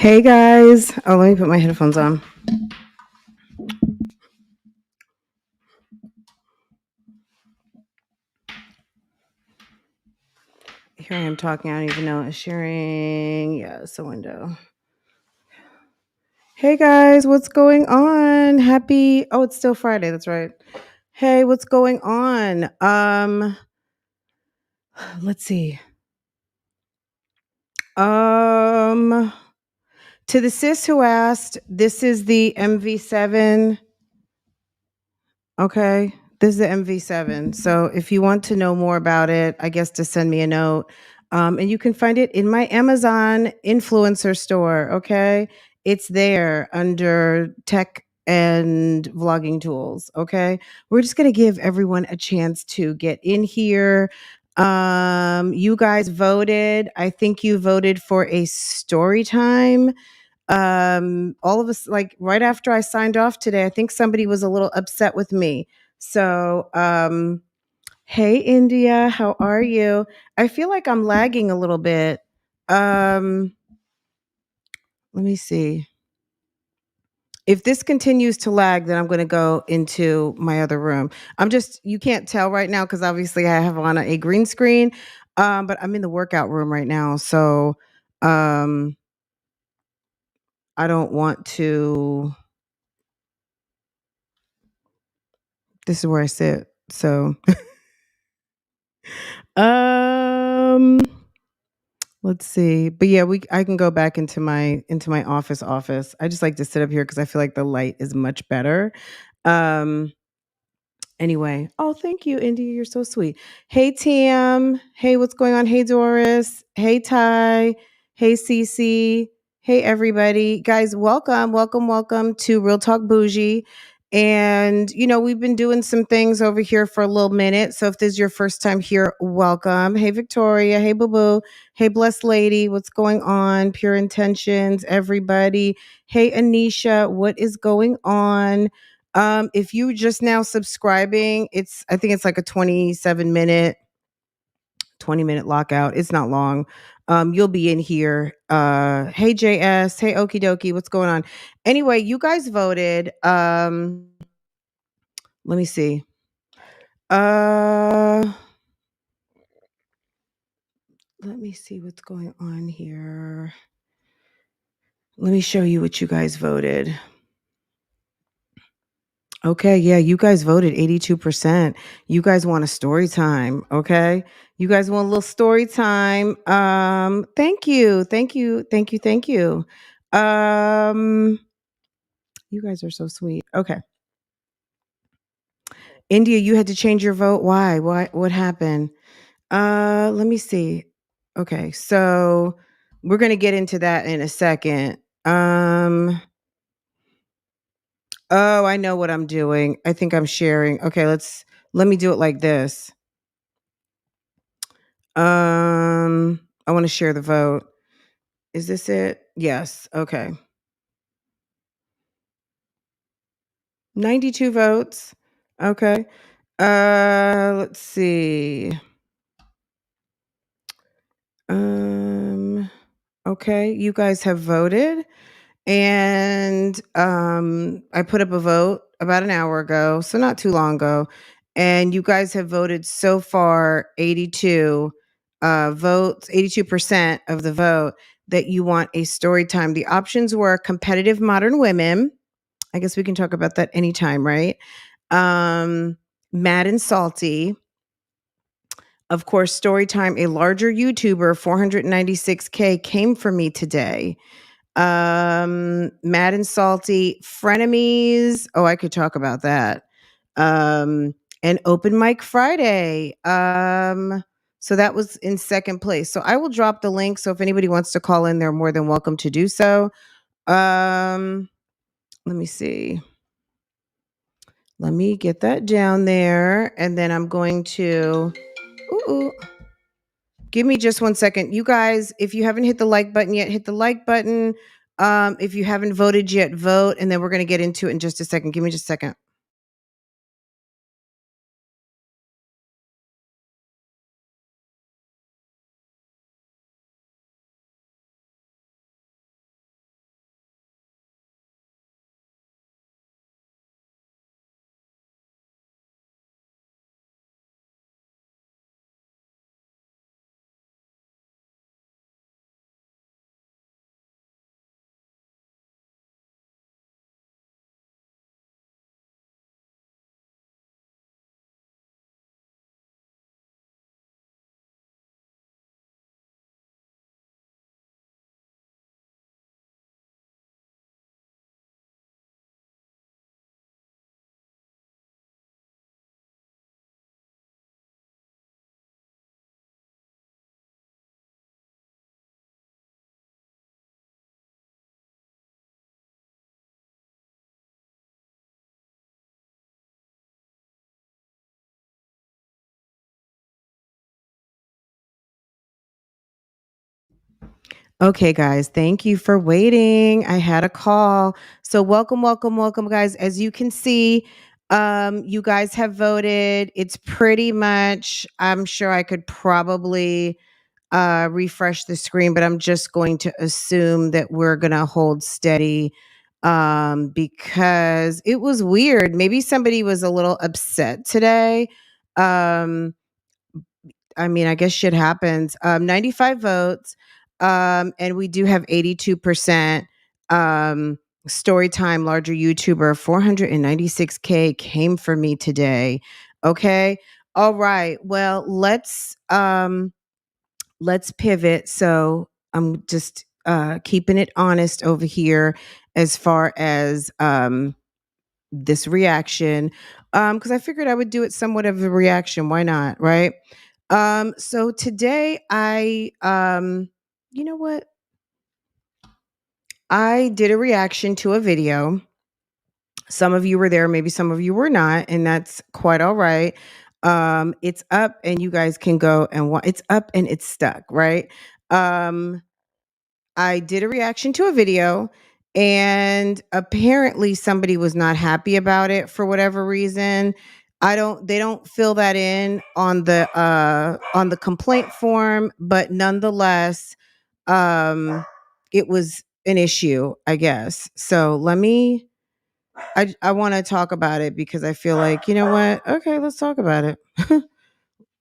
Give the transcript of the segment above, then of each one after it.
Hey guys. Oh, let me put my headphones on. Here I am talking. I don't even know it's sharing. Yeah, it's a window. Hey guys, what's going on? Happy. Oh, it's still Friday. That's right. Hey, what's going on? Let's see. To the sis who asked, this is the MV7. Okay. This is the MV7. So if you want to know more about it, I guess to send me a note. And you can find it in my Amazon influencer store. Okay. It's there under tech and vlogging tools. Okay. We're just going to give everyone a chance to get in here. You guys voted. I think you voted for a story time. All of us, like right after I signed off today, I think somebody was a little upset with me. So hey India, how are you? I feel like I'm lagging a little bit. um Let me see. If this continues to lag, then I'm going to go into my other room. You can't tell right now because obviously I have on a green screen. But I'm in the workout room right now, so um I don't want to. This is where I sit. So um let's see. But yeah, I can go back into my office. I just like to sit up here because I feel like the light is much better. Um Anyway, oh, thank you, India. You're so sweet. Hey, Tam. Hey, what's going on? Hey, Doris. Hey, Ty. Hey, Cece. Hey, everybody. Guys, welcome to Real Talk Bougie. And, we've been doing some things over here for a little minute. So if this is your first time here, welcome. Hey, Victoria. Hey, Boo Boo. Hey, Blessed Lady. What's going on? Pure Intentions, everybody. Hey, Anisha. What is going on? If you just now subscribing, I think it's like a 20-minute lockout. It's not long. You'll be in here. Hey JS, hey Okie Dokie, what's going on? Anyway, you guys voted. Let me see. Let me see what's going on here. Let me show you what you guys voted. Okay, yeah, you guys voted 82%. You guys want a story time, okay? You guys want a little story time. Thank you. Thank you. Thank you. Thank you. You guys are so sweet. Okay. India, you had to change your vote. Why? What happened? Let me see. Okay, so we're going to get into that in a second. Oh, I know what I'm doing. I think I'm sharing. Okay, let me do it like this. I want to share the vote. Is this it? Yes. Okay. 92 votes. Okay. Let's see. Okay, you guys have voted, and I put up a vote about an hour ago, so not too long ago, and you guys have voted so far 82 votes, 82% of the vote that you want a story time. The options were competitive modern women. I guess we can talk about that anytime, right? Mad and salty. Of course, story time, a larger YouTuber, 496K came for me today. Mad and salty, frenemies. Oh, I could talk about that. And open mic Friday. So that was in second place. So I will drop the link. So if anybody wants to call in, they're more than welcome to do so. Let me see. Let me get that down there. And then I'm going to, ooh, give me just 1 second. You guys, if you haven't hit the like button yet, hit the like button. If you haven't voted yet, vote. And then we're going to get into it in just a second. Give me just a second. Okay, guys, thank you for waiting. I had a call. So welcome, guys. As you can see, you guys have voted. It's pretty much, I'm sure I could probably refresh the screen, but I'm just going to assume that we're going to hold steady because it was weird. Maybe somebody was a little upset today. Um, I mean, I guess shit happens. 95 votes. And we do have 82%. Storytime larger YouTuber, 496K came for me today. Okay. All right. Well, let's pivot. So I'm just keeping it honest over here as far as this reaction. Because I figured I would do it somewhat of a reaction. Why not? Right. So today you know what? I did a reaction to a video. Some of you were there, maybe some of you were not, and that's quite all right. It's up and you guys can go and watch. It's up and it's stuck, right? Um, I did a reaction to a video and apparently somebody was not happy about it for whatever reason. They don't fill that in on the complaint form, but nonetheless, um it was an issue, I guess. So I want to talk about it because I feel like, you know what? Okay, let's talk about it.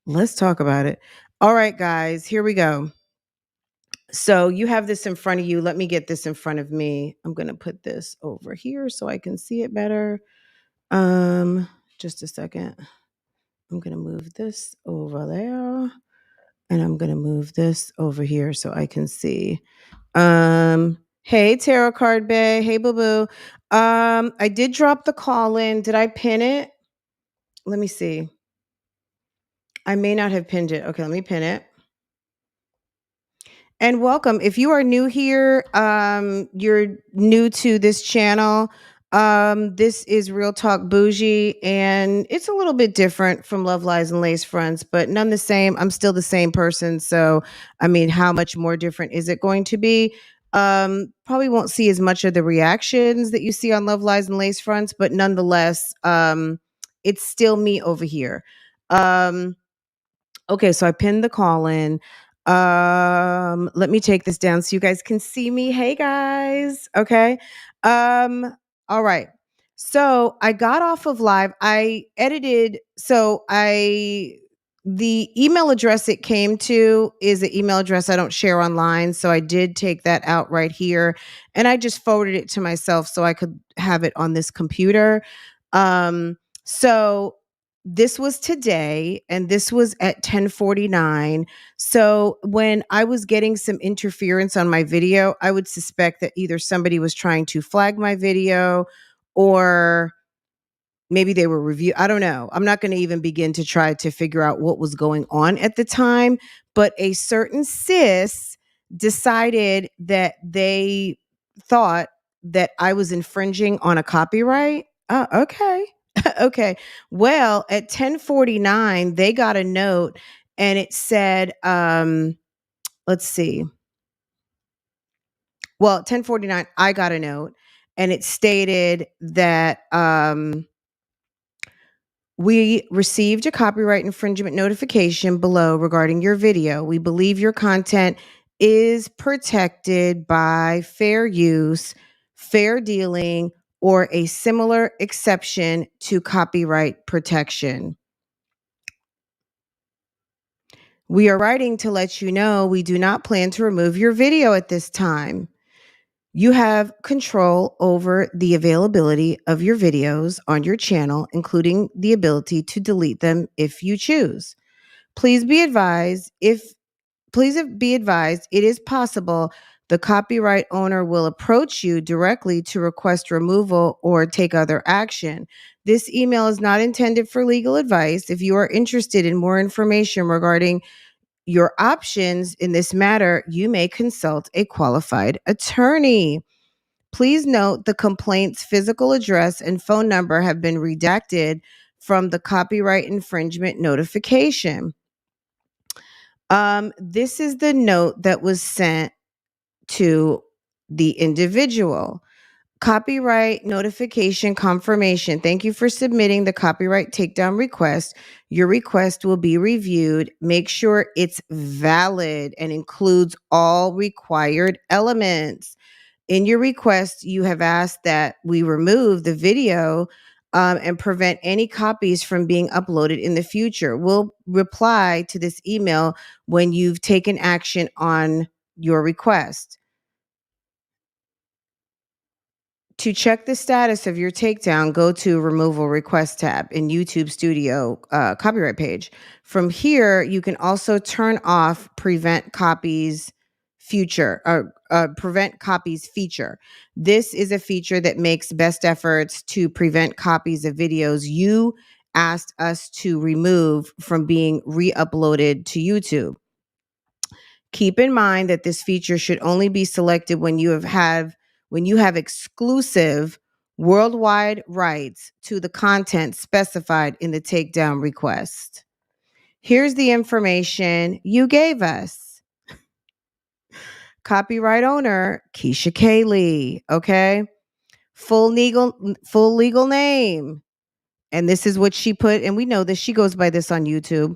Let's talk about it. All right, guys, here we go. So you have this in front of you. Let me get this in front of me. I'm going to put this over here so I can see it better. Just a second. I'm going to move this over there and I'm going to move this over here so I can see. Hey, TAROTCARDBAE. Hey, boo boo. I did drop the call in. Did I pin it? Let me see. I may not have pinned it. Okay, let me pin it. And welcome. If you are new here, you're new to this channel. This is Real Talk Bougie, and it's a little bit different from Love Lies and Lace Fronts, but none the same. I'm still the same person. So, I mean, how much more different is it going to be? Probably won't see as much of the reactions that you see on Love Lies and Lace Fronts, but nonetheless, it's still me over here. Okay, so I pinned the call in. Let me take this down so you guys can see me. Hey guys. Okay. All right. So I got off of live. I edited. The email address it came to is an email address I don't share online. So I did take that out right here and I just forwarded it to myself so I could have it on this computer. So this was today and this was at 10:49. So when I was getting some interference on my video, I would suspect that either somebody was trying to flag my video or maybe they were I don't know. I'm not going to even begin to try to figure out what was going on at the time, but a certain sis decided that they thought that I was infringing on a copyright. Oh, okay. Okay. Well, at 10:49, they got a note and it said, let's see. Well, at 10:49, I got a note and it stated that we received a copyright infringement notification below regarding your video. We believe your content is protected by fair use, fair dealing, or a similar exception to copyright protection. We are writing to let you know we do not plan to remove your video at this time. You have control over the availability of your videos on your channel, including the ability to delete them if you choose. Please be advised it is possible the copyright owner will approach you directly to request removal or take other action. This email is not intended for legal advice. If you are interested in more information regarding your options in this matter, you may consult a qualified attorney. Please note the complaint's physical address and phone number have been redacted from the copyright infringement notification. This is the note that was sent to the individual. Copyright notification confirmation. Thank you for submitting the copyright takedown request. Your request will be reviewed. Make sure it's valid and includes all required elements. In your request, you have asked that we remove the video and prevent any copies from being uploaded in the future. We'll reply to this email when you've taken action on your request. To check the status of your takedown, go to Removal Request tab in YouTube Studio copyright page. From here, you can also turn off Prevent Copies Future or Prevent Copies feature. This is a feature that makes best efforts to prevent copies of videos you asked us to remove from being re-uploaded to YouTube. Keep in mind that this feature should only be selected when you have exclusive worldwide rights to the content specified in the takedown request. Here's the information you gave us. Copyright owner, keeshaKaylee, okay? Full legal name. And this is what she put, and we know this. She goes by this on YouTube.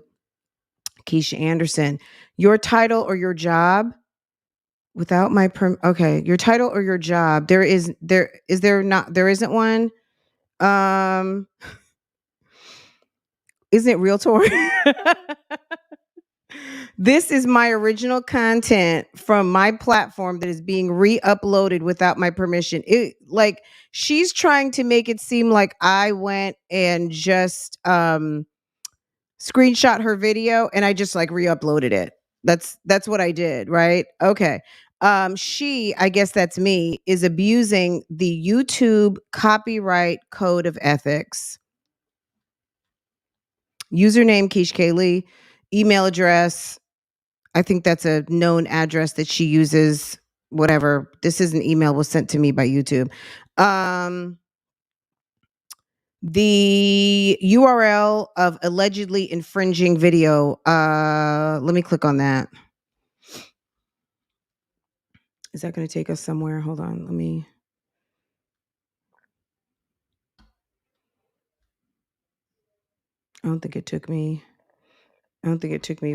Keesha Anderson. Your title or your job without my okay, your title or your job. There isn't one. Isn't it realtor? This is my original content from my platform that is being re-uploaded without my permission. Like she's trying to make it seem like I went and just screenshot her video and I just like re-uploaded it. That's what I did, right? Okay. She, I guess that's me, is abusing the YouTube copyright code of ethics. Username keeshaKaylee, email address. I think that's a known address that she uses. Whatever. This is an email was sent to me by YouTube. The URL of allegedly infringing video. Let me click on that. Is that going to take us somewhere? Hold on. I don't think it took me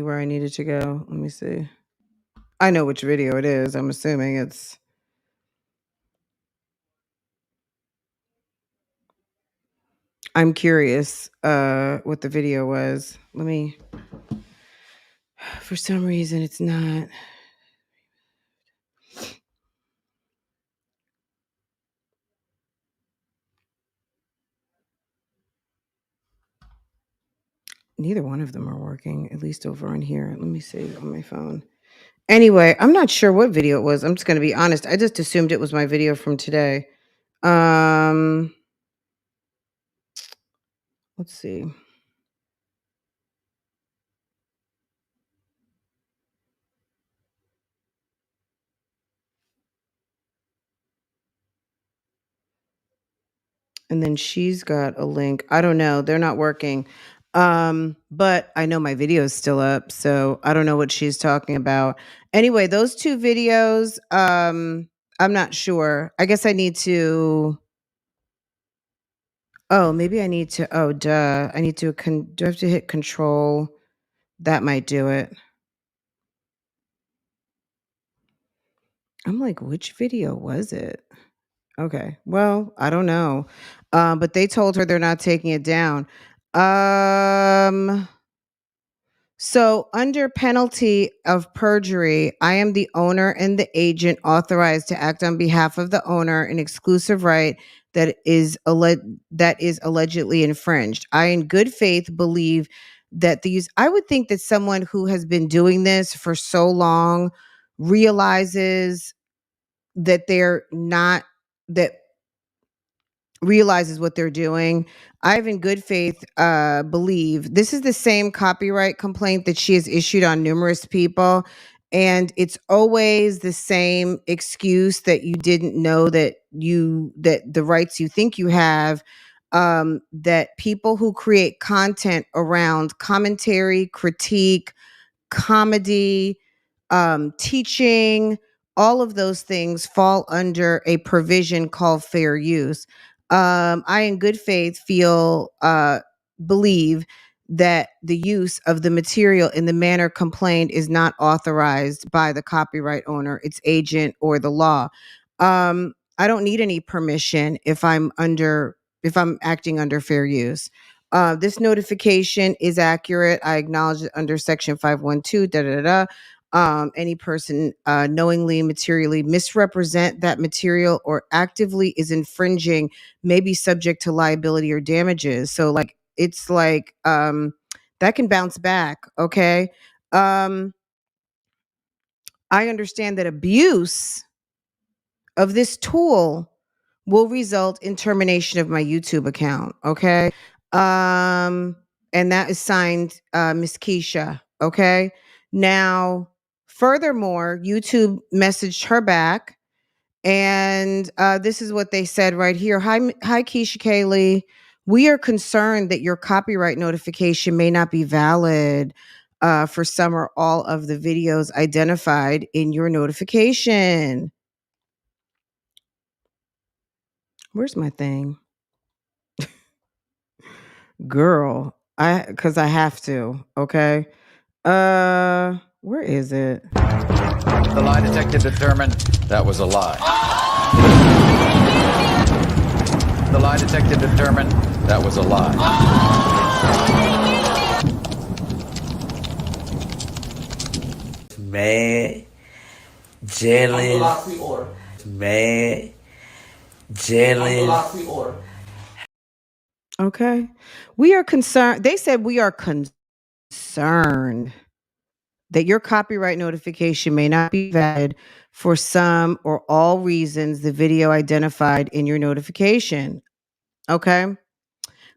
where I needed to go. Let me see. I know which video it is. I'm assuming it's. I'm curious what the video was. For some reason, it's not. Neither one of them are working, at least over on here. Let me see on my phone. Anyway, I'm not sure what video it was. I'm just going to be honest. I just assumed it was my video from today. Let's see. And then she's got a link. I don't know. They're not working. But I know my video is still up, so I don't know what she's talking about. Anyway, those two videos, I'm not sure. I guess I need to. Oh, maybe I need to. Oh, duh. I need to. Do I have to hit control? That might do it. I'm like, which video was it? Okay. Well, I don't know. But they told her they're not taking it down. So under penalty of perjury, I am the owner and the agent authorized to act on behalf of the owner in exclusive right that is allegedly infringed. I in good faith believe that I would think that someone who has been doing this for so long realizes that they're not that realizes what they're doing. I've in good faith believe this is the same copyright complaint that she has issued on numerous people. And it's always the same excuse that you didn't know that the rights you think you have, that people who create content around commentary, critique, comedy, teaching, all of those things fall under a provision called fair use. I, in good faith, believe that the use of the material in the manner complained is not authorized by the copyright owner, its agent, or the law. I don't need any permission if I'm acting under fair use. This notification is accurate. I acknowledge it under Section 512. Da da da. Any person knowingly, materially misrepresent that material or actively is infringing may be subject to liability or damages. So, like, it's like that can bounce back. Okay. I understand that abuse of this tool will result in termination of my YouTube account. Okay. And that is signed Miss Keesha. Okay. Now, furthermore, YouTube messaged her back, and this is what they said right here. Hi, keeshaKaylee. We are concerned that your copyright notification may not be valid for some or all of the videos identified in your notification. Where's my thing? Girl, because I have to, okay? Where is it? The lie detector determined that was a lie. The lie detector determined that was a lie. Mad, jealous, mad, jealous. Okay. We are concerned. They said we are concerned that your copyright notification may not be valid for some or all reasons the video identified in your notification. Okay.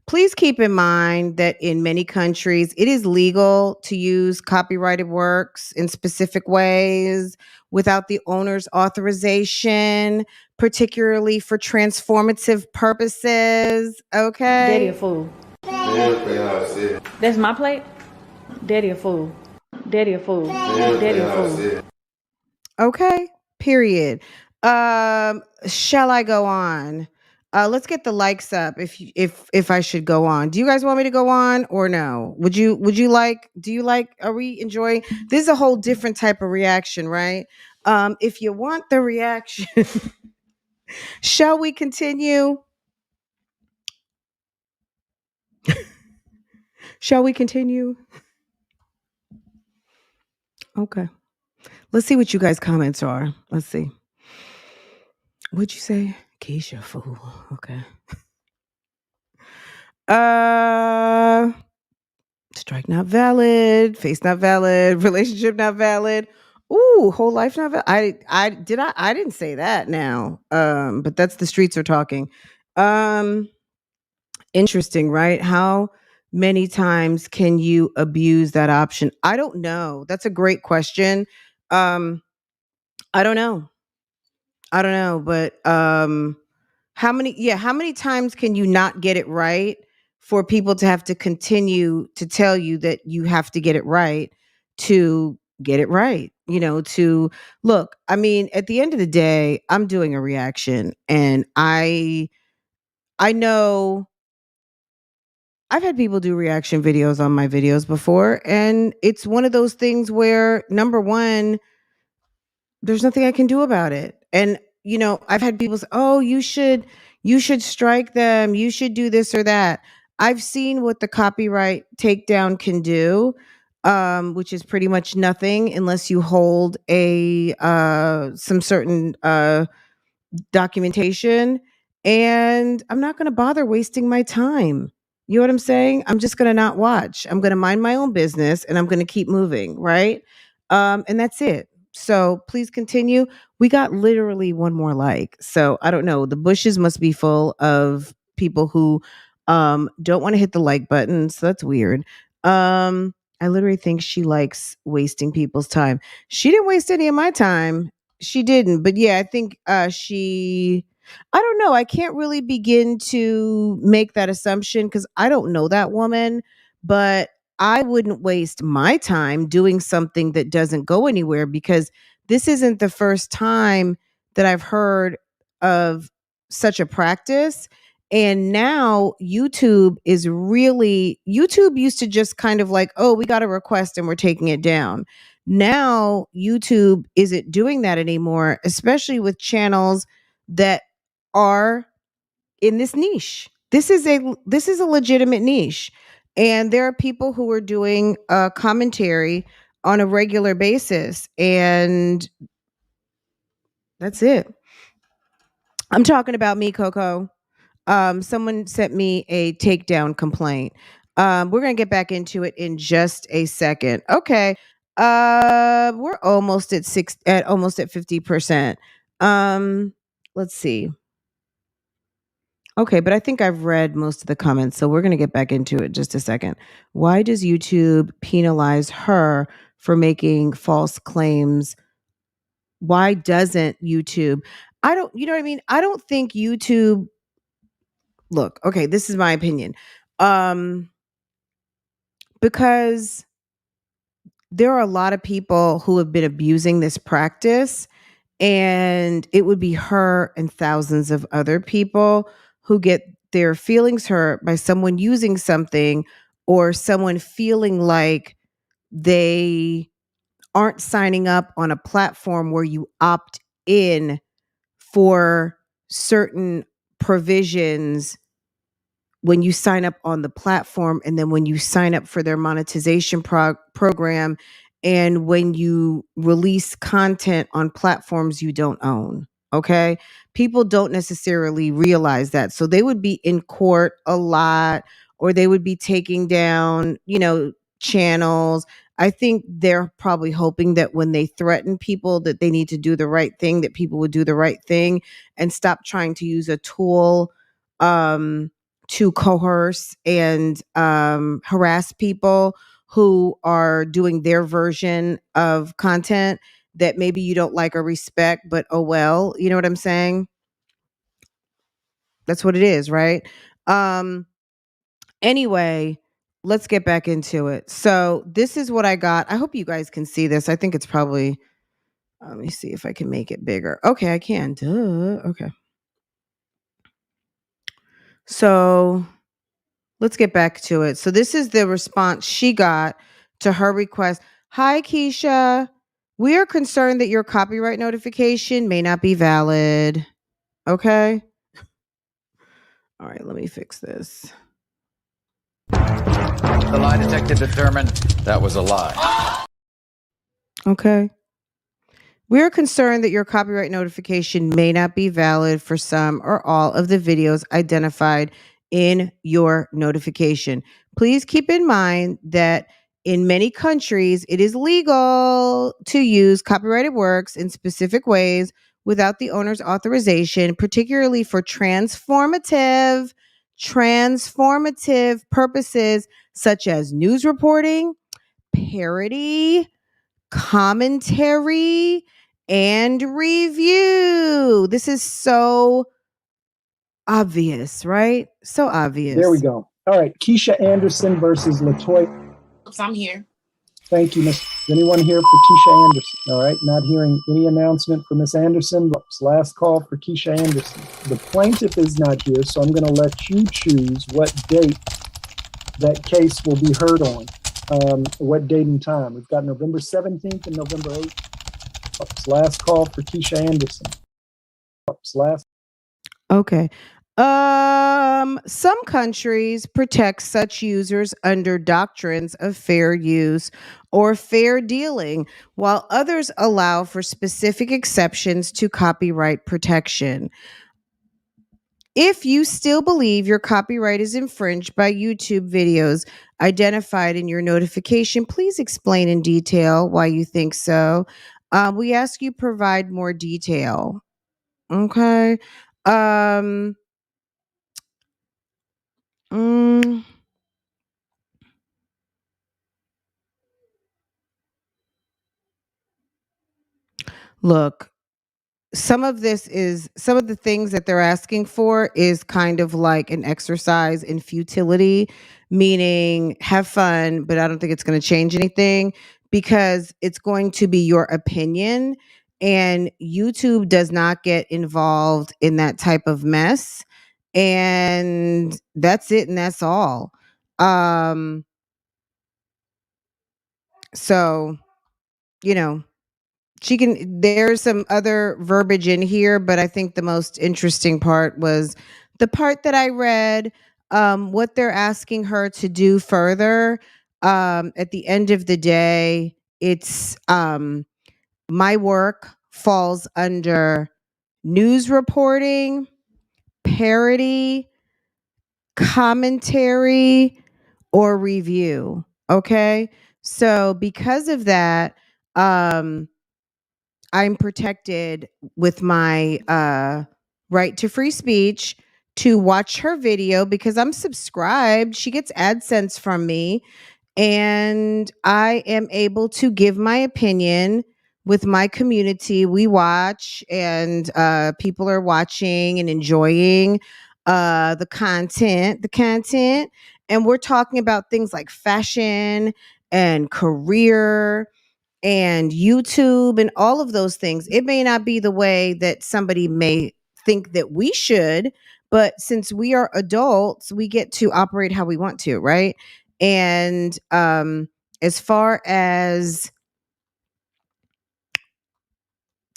Please keep in mind that in many countries, it is legal to use copyrighted works in specific ways without the owner's authorization, particularly for transformative purposes. Okay. Daddy a fool. That's my plate? Daddy a fool. Daddy a fool. Daddy a fool. Okay. Period. Shall I go on? Let's get the likes up if I should go on. Do you guys want me to go on or no? Would you like, are we enjoying? This is a whole different type of reaction, right? If you want the reaction, shall we continue? Shall we continue? Okay. Let's see what you guys' comments are. Let's see. What'd you say? Keesha, fool. Okay. Strike not valid, face not valid, relationship not valid. Ooh, whole life not valid. I didn't say that now. But that's the streets are talking. Interesting, right? How many times can you abuse that option? I don't know. That's a great question. I don't know. But how many times can you not get it right for people to have to continue to tell you that you have to get it right to get it right? To look, I mean, at the end of the day, I'm doing a reaction, and I know I've had people do reaction videos on my videos before, and it's one of those things where, number one, there's nothing I can do about it. And I've had people say, "Oh, you should strike them. You should do this or that." I've seen what the copyright takedown can do, which is pretty much nothing unless you hold a some certain documentation. And I'm not going to bother wasting my time. You know what I'm saying? I'm just going to not watch. I'm going to mind my own business, and I'm going to keep moving, right? And that's it. So please continue. We got literally one more like. So I don't know. The bushes must be full of people who don't want to hit the like button. So that's weird. I literally think she likes wasting people's time. She didn't waste any of my time. She didn't. But yeah, I think I don't know. I can't really begin to make that assumption because I don't know that woman, but I wouldn't waste my time doing something that doesn't go anywhere, because this isn't the first time that I've heard of such a practice. And now YouTube used to just kind of like, oh, we got a request and we're taking it down. Now YouTube isn't doing that anymore, especially with channels that are in this niche. This is a legitimate niche. And there are people who are doing commentary on a regular basis, and that's it. I'm talking about me, Coco. Someone sent me a takedown complaint. We're gonna get back into it in just a second. Okay. We're almost at 50%. Let's see. Okay, but I think I've read most of the comments, so we're going to get back into it just a second. Why does YouTube penalize her for making false claims? Why doesn't YouTube? You know what I mean? I don't think YouTube, look, okay, this is my opinion. Because there are a lot of people who have been abusing this practice, and it would be her and thousands of other people who get their feelings hurt by someone using something, or someone feeling like they aren't signing up on a platform where you opt in for certain provisions when you sign up on the platform, and then when you sign up for their monetization program, and when you release content on platforms you don't own. Okay. People don't necessarily realize that. So they would be in court a lot, or they would be taking down, channels. I think they're probably hoping that when they threaten people that they need to do the right thing, that people would do the right thing and stop trying to use a tool to coerce and harass people who are doing their version of content that maybe you don't like or respect, but oh well, you know what I'm saying? That's what it is, right? Anyway, let's get back into it. So this is what I got. I hope you guys can see this. I think it's probably, let me see if I can make it bigger. Okay, I can. Duh. Okay. So let's get back to it. So this is the response she got to her request. Hi, Keesha. We are concerned that your copyright notification may not be valid. Okay. All right, let me fix this. The lie detector determined that was a lie. Okay. We are concerned that your copyright notification may not be valid for some or all of the videos identified in your notification. Please keep in mind that in many countries, it is legal to use copyrighted works in specific ways without the owner's authorization, particularly for transformative purposes such as news reporting, parody, commentary, and review. This is so obvious, right? So obvious. There we go. All right, Keesha Anderson versus LaToya. I'm here. Thank you, Miss. Is anyone here for Keesha Anderson? All right, not hearing any announcement for Miss Anderson. Last call for Keesha Anderson. The plaintiff is not here, so I'm going to let you choose what date that case will be heard on. What date and time? We've got November 17th and November 8th. Last call for Keesha Anderson. Okay. Some countries protect such users under doctrines of fair use or fair dealing, while others allow for specific exceptions to copyright protection. If you still believe your copyright is infringed by YouTube videos identified in your notification, please explain in detail why you think so. We ask you provide more detail. Okay. Look, some of the things that they're asking for is kind of like an exercise in futility, meaning have fun, but I don't think it's going to change anything, because it's going to be your opinion, and YouTube does not get involved in that type of mess. And that's it, and that's all. So, you know, there's some other verbiage in here, but I think the most interesting part was the part that I read, what they're asking her to do further. At the end of the day, it's my work falls under news reporting, parody, commentary, or review. Okay. So because of that, I'm protected with my right to free speech to watch her video because I'm subscribed. She gets AdSense from me, and I am able to give my opinion with my community. We watch, and people are watching and enjoying the content, and we're talking about things like fashion and career and YouTube and all of those things. It may not be the way that somebody may think that we should, but since we are adults, we get to operate how we want to, right? And as far as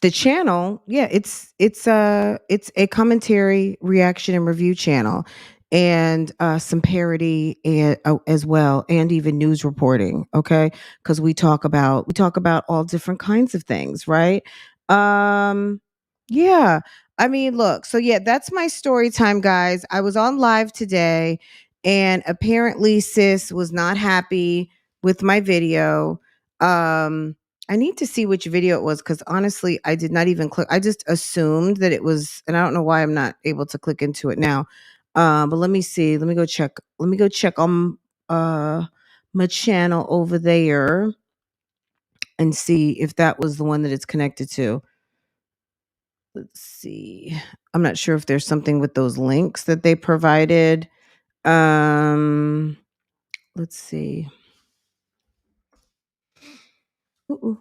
the channel, yeah, it's a commentary, reaction, and review channel, and some parody and as well, and even news reporting. Okay, because we talk about all different kinds of things, right? Yeah. I mean, look. So yeah, that's my story time, guys. I was on live today, and apparently, sis was not happy with my video. I need to see which video it was because honestly, I did not even click. I just assumed that it was, and I don't know why I'm not able to click into it now. But let me see. Let me go check. Let me go check on my channel over there and see if that was the one that it's connected to. Let's see. I'm not sure if there's something with those links that they provided. Let's see. Ooh.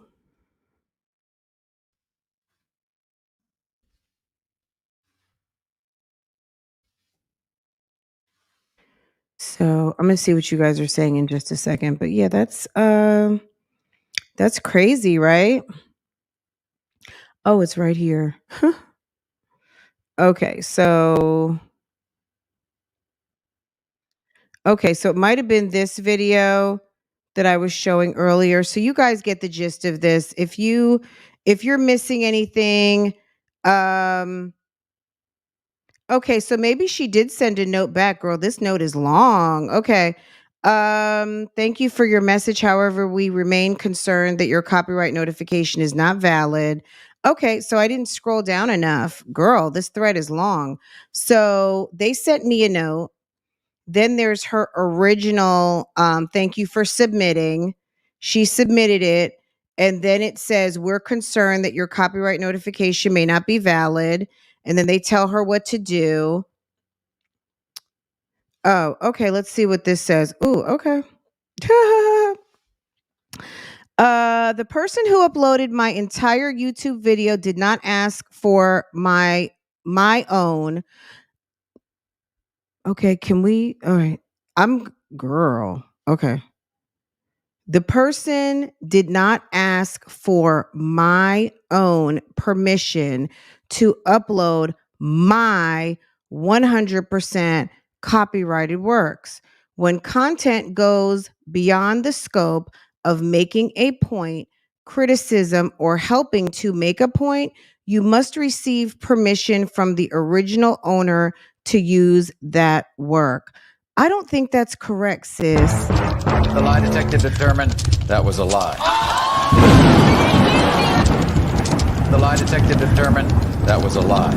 So I'm gonna see what you guys are saying in just a second. But yeah, that's crazy, right? Oh, it's right here. Okay, so it might have been this video that I was showing earlier. So you guys get the gist of this. If you're missing anything, okay, so maybe she did send a note back, girl. This note is long. Okay. Thank you for your message. However, we remain concerned that your copyright notification is not valid. Okay, so I didn't scroll down enough. Girl, this thread is long. So they sent me a note. Then there's her original thank you for submitting. She submitted it. And then it says, we're concerned that your copyright notification may not be valid. And then they tell her what to do. Oh, okay. Let's see what this says. Ooh, okay. The person who uploaded my entire YouTube video did not ask for my own. Okay, can we? All right. Girl. Okay. The person did not ask for my own permission to upload my 100% copyrighted works. When content goes beyond the scope of making a point, criticism, or helping to make a point, you must receive permission from the original owner to use that work. I don't think that's correct, sis. The lie detector determined that was a lie. The lie detector determined that was a lie.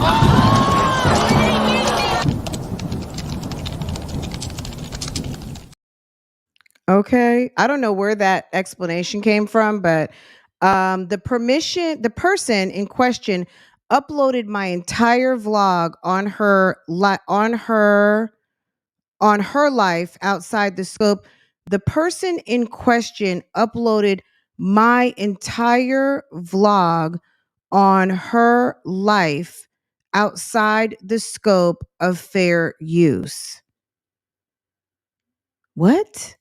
Okay. I don't know where that explanation came from, but the person in question uploaded my entire vlog on her life outside the scope. The person in question uploaded my entire vlog on her life outside the scope of fair use. What?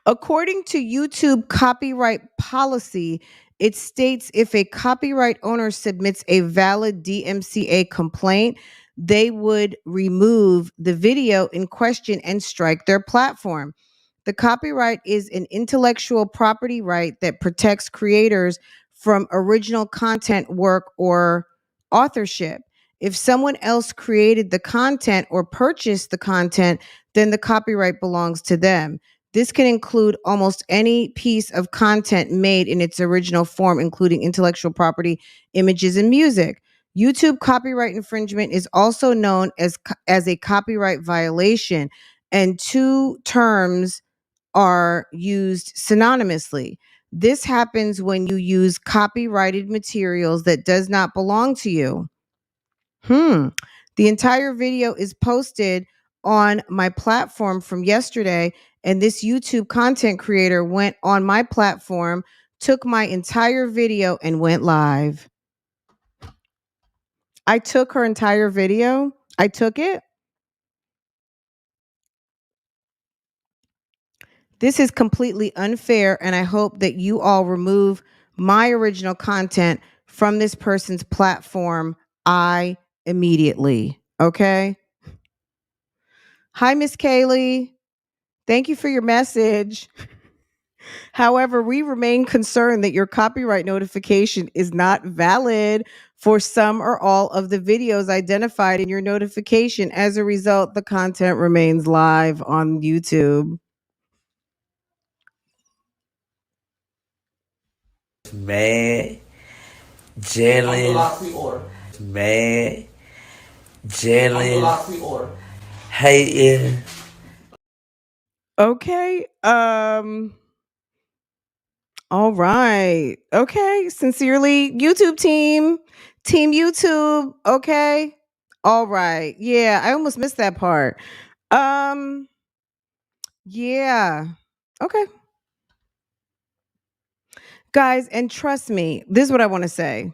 According to YouTube copyright policy, it states if a copyright owner submits a valid DMCA complaint, they would remove the video in question and strike their platform. The copyright is an intellectual property right that protects creators from original content work or authorship. If someone else created the content or purchased the content, then the copyright belongs to them. This can include almost any piece of content made in its original form, including intellectual property, images, and music. YouTube copyright infringement is also known as a copyright violation, and two terms are used synonymously. This happens when you use copyrighted materials that does not belong to you. The entire video is posted on my platform from yesterday, and this YouTube content creator went on my platform, took my entire video, and went live. I took her entire video. I took it. This is completely unfair, and I hope that you all remove my original content from this person's platform immediately. Okay? Hi, Miss Kaylee. Thank you for your message. However, we remain concerned that your copyright notification is not valid for some or all of the videos identified in your notification. As a result, the content remains live on YouTube. Mad, jealous, mad, jealous, hating. Okay. All right. Okay. Sincerely, YouTube team. Team YouTube. Okay. All right. Yeah, I almost missed that part. Yeah. Okay. Guys, and trust me, this is what I want to say.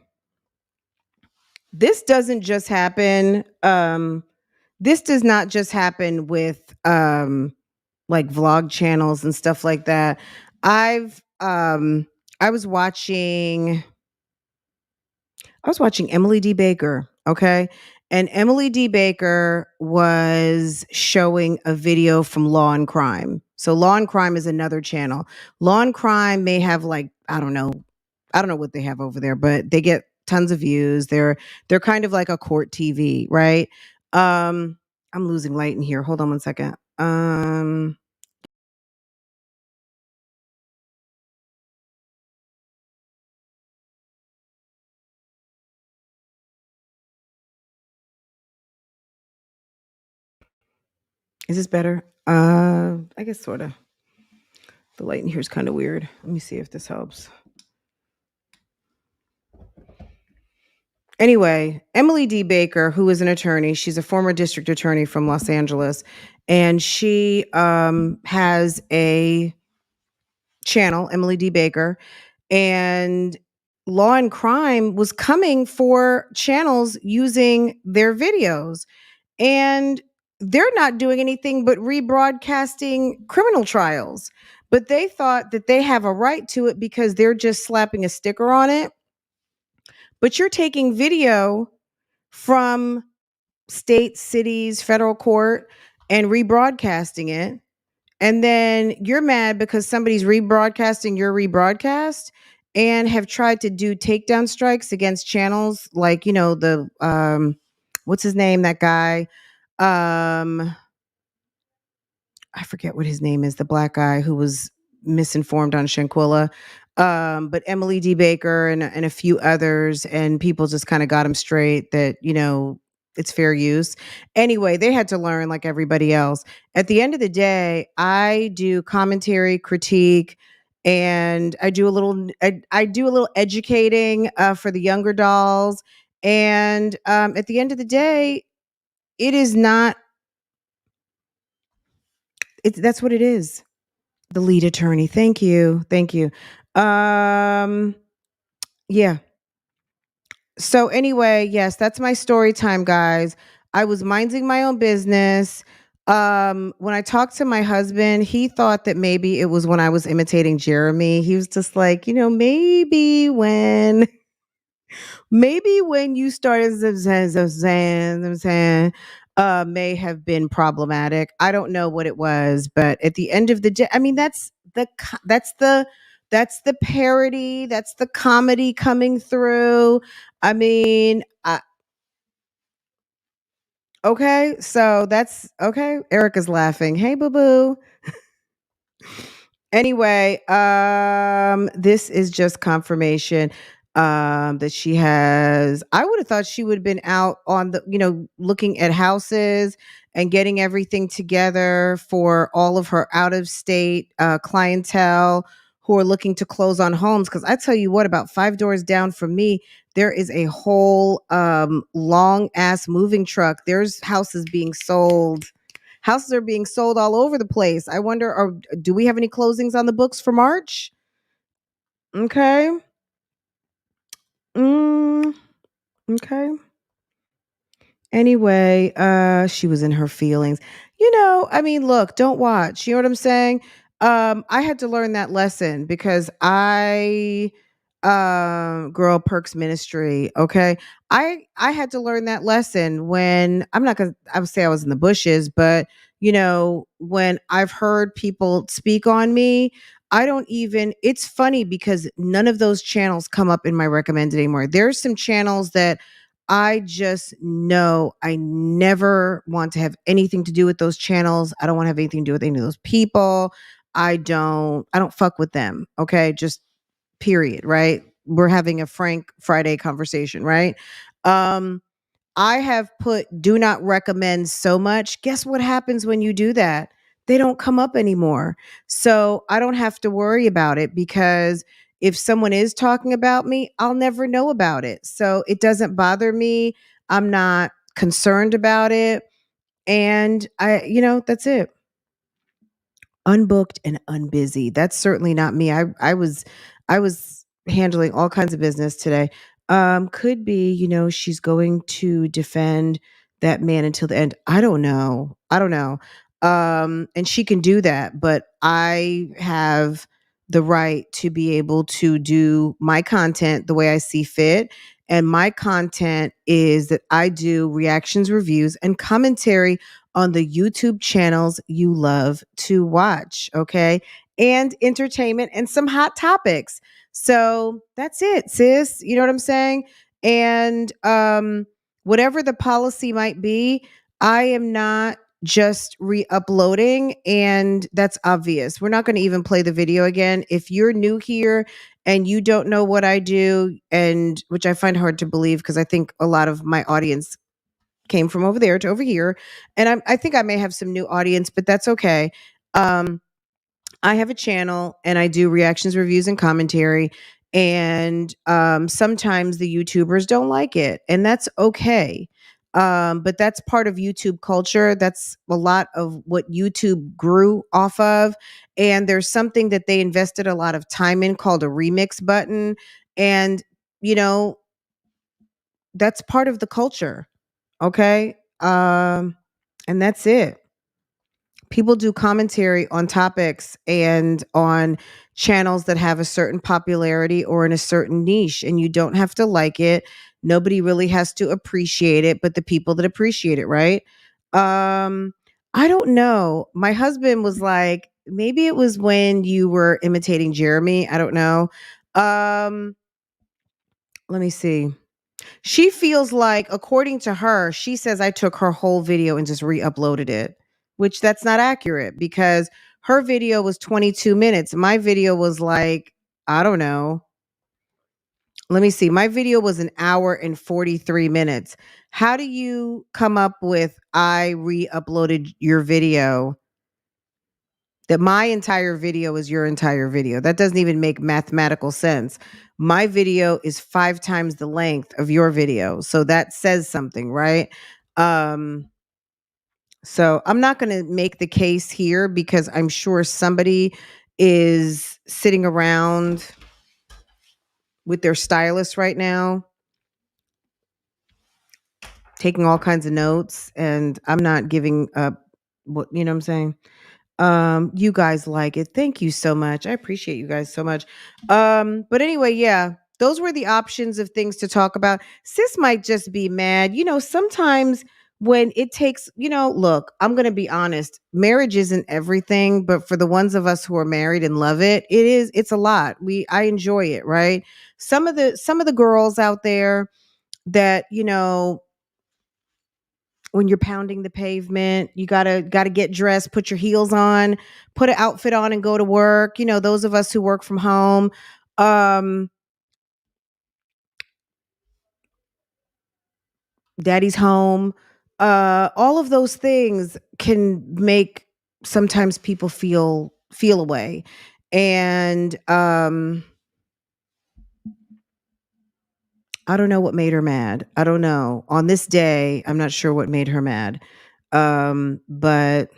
This doesn't just happen. This does not just happen with like vlog channels and stuff like that. I was watching Emily D. Baker, okay? And Emily D. Baker was showing a video from Law and Crime. So Law and Crime is another channel. Law and Crime may have like, I don't know what they have over there, but they get tons of views. They're kind of like a court TV, right? I'm losing light in here. Hold on one second. Is this better? I guess sort of. The light in here is kind of weird. Let me see if this helps. Anyway, Emily D. Baker, who is an attorney, she's a former district attorney from Los Angeles, and she has a channel, Emily D. Baker, and Law and Crime was coming for channels using their videos. And they're not doing anything but rebroadcasting criminal trials. But they thought that they have a right to it because they're just slapping a sticker on it. But you're taking video from states, cities, federal court, and rebroadcasting it. And then you're mad because somebody's rebroadcasting your rebroadcast and have tried to do takedown strikes against channels like, the what's his name? That guy. I forget what his name is, the black guy who was misinformed on Shanquilla. But Emily D. Baker and a few others, and people just kind of got him straight that, it's fair use. Anyway, they had to learn like everybody else. At the end of the day, I do commentary, critique, and I do a little educating for the younger dolls. And at the end of the day, it is not. That's what it is. The lead attorney. Thank you. Yeah. So anyway, yes, that's my story time, guys. I was minding my own business. When I talked to my husband, he thought that maybe it was when I was imitating Jeremy. He was just like, maybe when you started may have been problematic. I don't know what it was, but at the end of the day, I mean, that's the parody, that's the comedy coming through. I mean, okay, so that's okay. Erica's laughing. Hey, boo boo. Anyway, this is just confirmation that she has. I would have thought she would have been out on looking at houses and getting everything together for all of her out of state clientele who are looking to close on homes. Because I tell you what, about 5 doors down from me, there is a whole long ass moving truck. There's houses being sold. Houses are being sold all over the place. I wonder, do we have any closings on the books for March? Okay. Mm, okay. Anyway, she was in her feelings. I mean, look, don't watch. You know what I'm saying? I had to learn that lesson because girl Perks Ministry, okay? I had to learn that lesson when I would say I was in the bushes, but when I've heard people speak on me, it's funny because none of those channels come up in my recommended anymore. There's some channels that I just know I never want to have anything to do with those channels. I don't want to have anything to do with any of those people. I don't fuck with them. Okay. Just period. Right. We're having a frank Friday conversation. Right. Um, I have put do not recommend so much. Guess what happens when you do that? They don't come up anymore. So I don't have to worry about it because if someone is talking about me, I'll never know about it. So it doesn't bother me. I'm not concerned about it. And that's it. Unbooked and unbusy. That's certainly not me. I was handling all kinds of business today. Could be, she's going to defend that man until the end. I don't know. I don't know. And she can do that, but I have the right to be able to do my content the way I see fit. And my content is that I do reactions, reviews, and commentary on the YouTube channels you love to watch, okay? And entertainment and some hot topics. So that's it, sis. You know what I'm saying? And whatever the policy might be, I am not just re-uploading, and that's obvious. We're not going to even play the video again. If you're new here and you don't know what I do, and which I find hard to believe because I think a lot of my audience came from over there to over here. And I think I may have some new audience, but that's okay. Um, I have a channel and I do reactions, reviews, and commentary. And sometimes the YouTubers don't like it, and that's okay. But that's part of YouTube culture. That's a lot of what YouTube grew off of. And there's something that they invested a lot of time in called a remix button. And, you know, that's part of the culture. Okay. And that's it. People do commentary on topics and on channels that have a certain popularity or in a certain niche, and you don't have to like it. Nobody really has to appreciate it, but the people that appreciate it, right? I don't know. My husband was like, maybe it was when you were imitating Jeremy. I don't know. Um, Let me see. She feels like, according to her, she says I took her whole video and just re-uploaded it, which that's not accurate because her video was 22 minutes. My video was like, I don't know. Let me see. My video was an hour and 43 minutes. How do you come up with I re-uploaded your video? That my entire video is your entire video. That doesn't even make mathematical sense. My video is 5 times the length of your video. So that says something, right? So I'm not going to make the case here because I'm sure somebody is sitting around with their stylist right now, taking all kinds of notes, and I'm not giving up what, you know what I'm saying? You guys like it. Thank you so much. I appreciate you guys so much. But anyway, yeah, those were the options of things to talk about. Sis might just be mad. Sometimes when it takes, look, I'm going to be honest. Marriage isn't everything, but for the ones of us who are married and love it, it's a lot. I enjoy it, right? Some of the girls out there that, when you're pounding the pavement, you gotta get dressed, put your heels on, put an outfit on and go to work. Those of us who work from home, um daddy's home, all of those things can make sometimes people feel away. And I don't know what made her mad. I don't know. On this day, I'm not sure what made her mad. But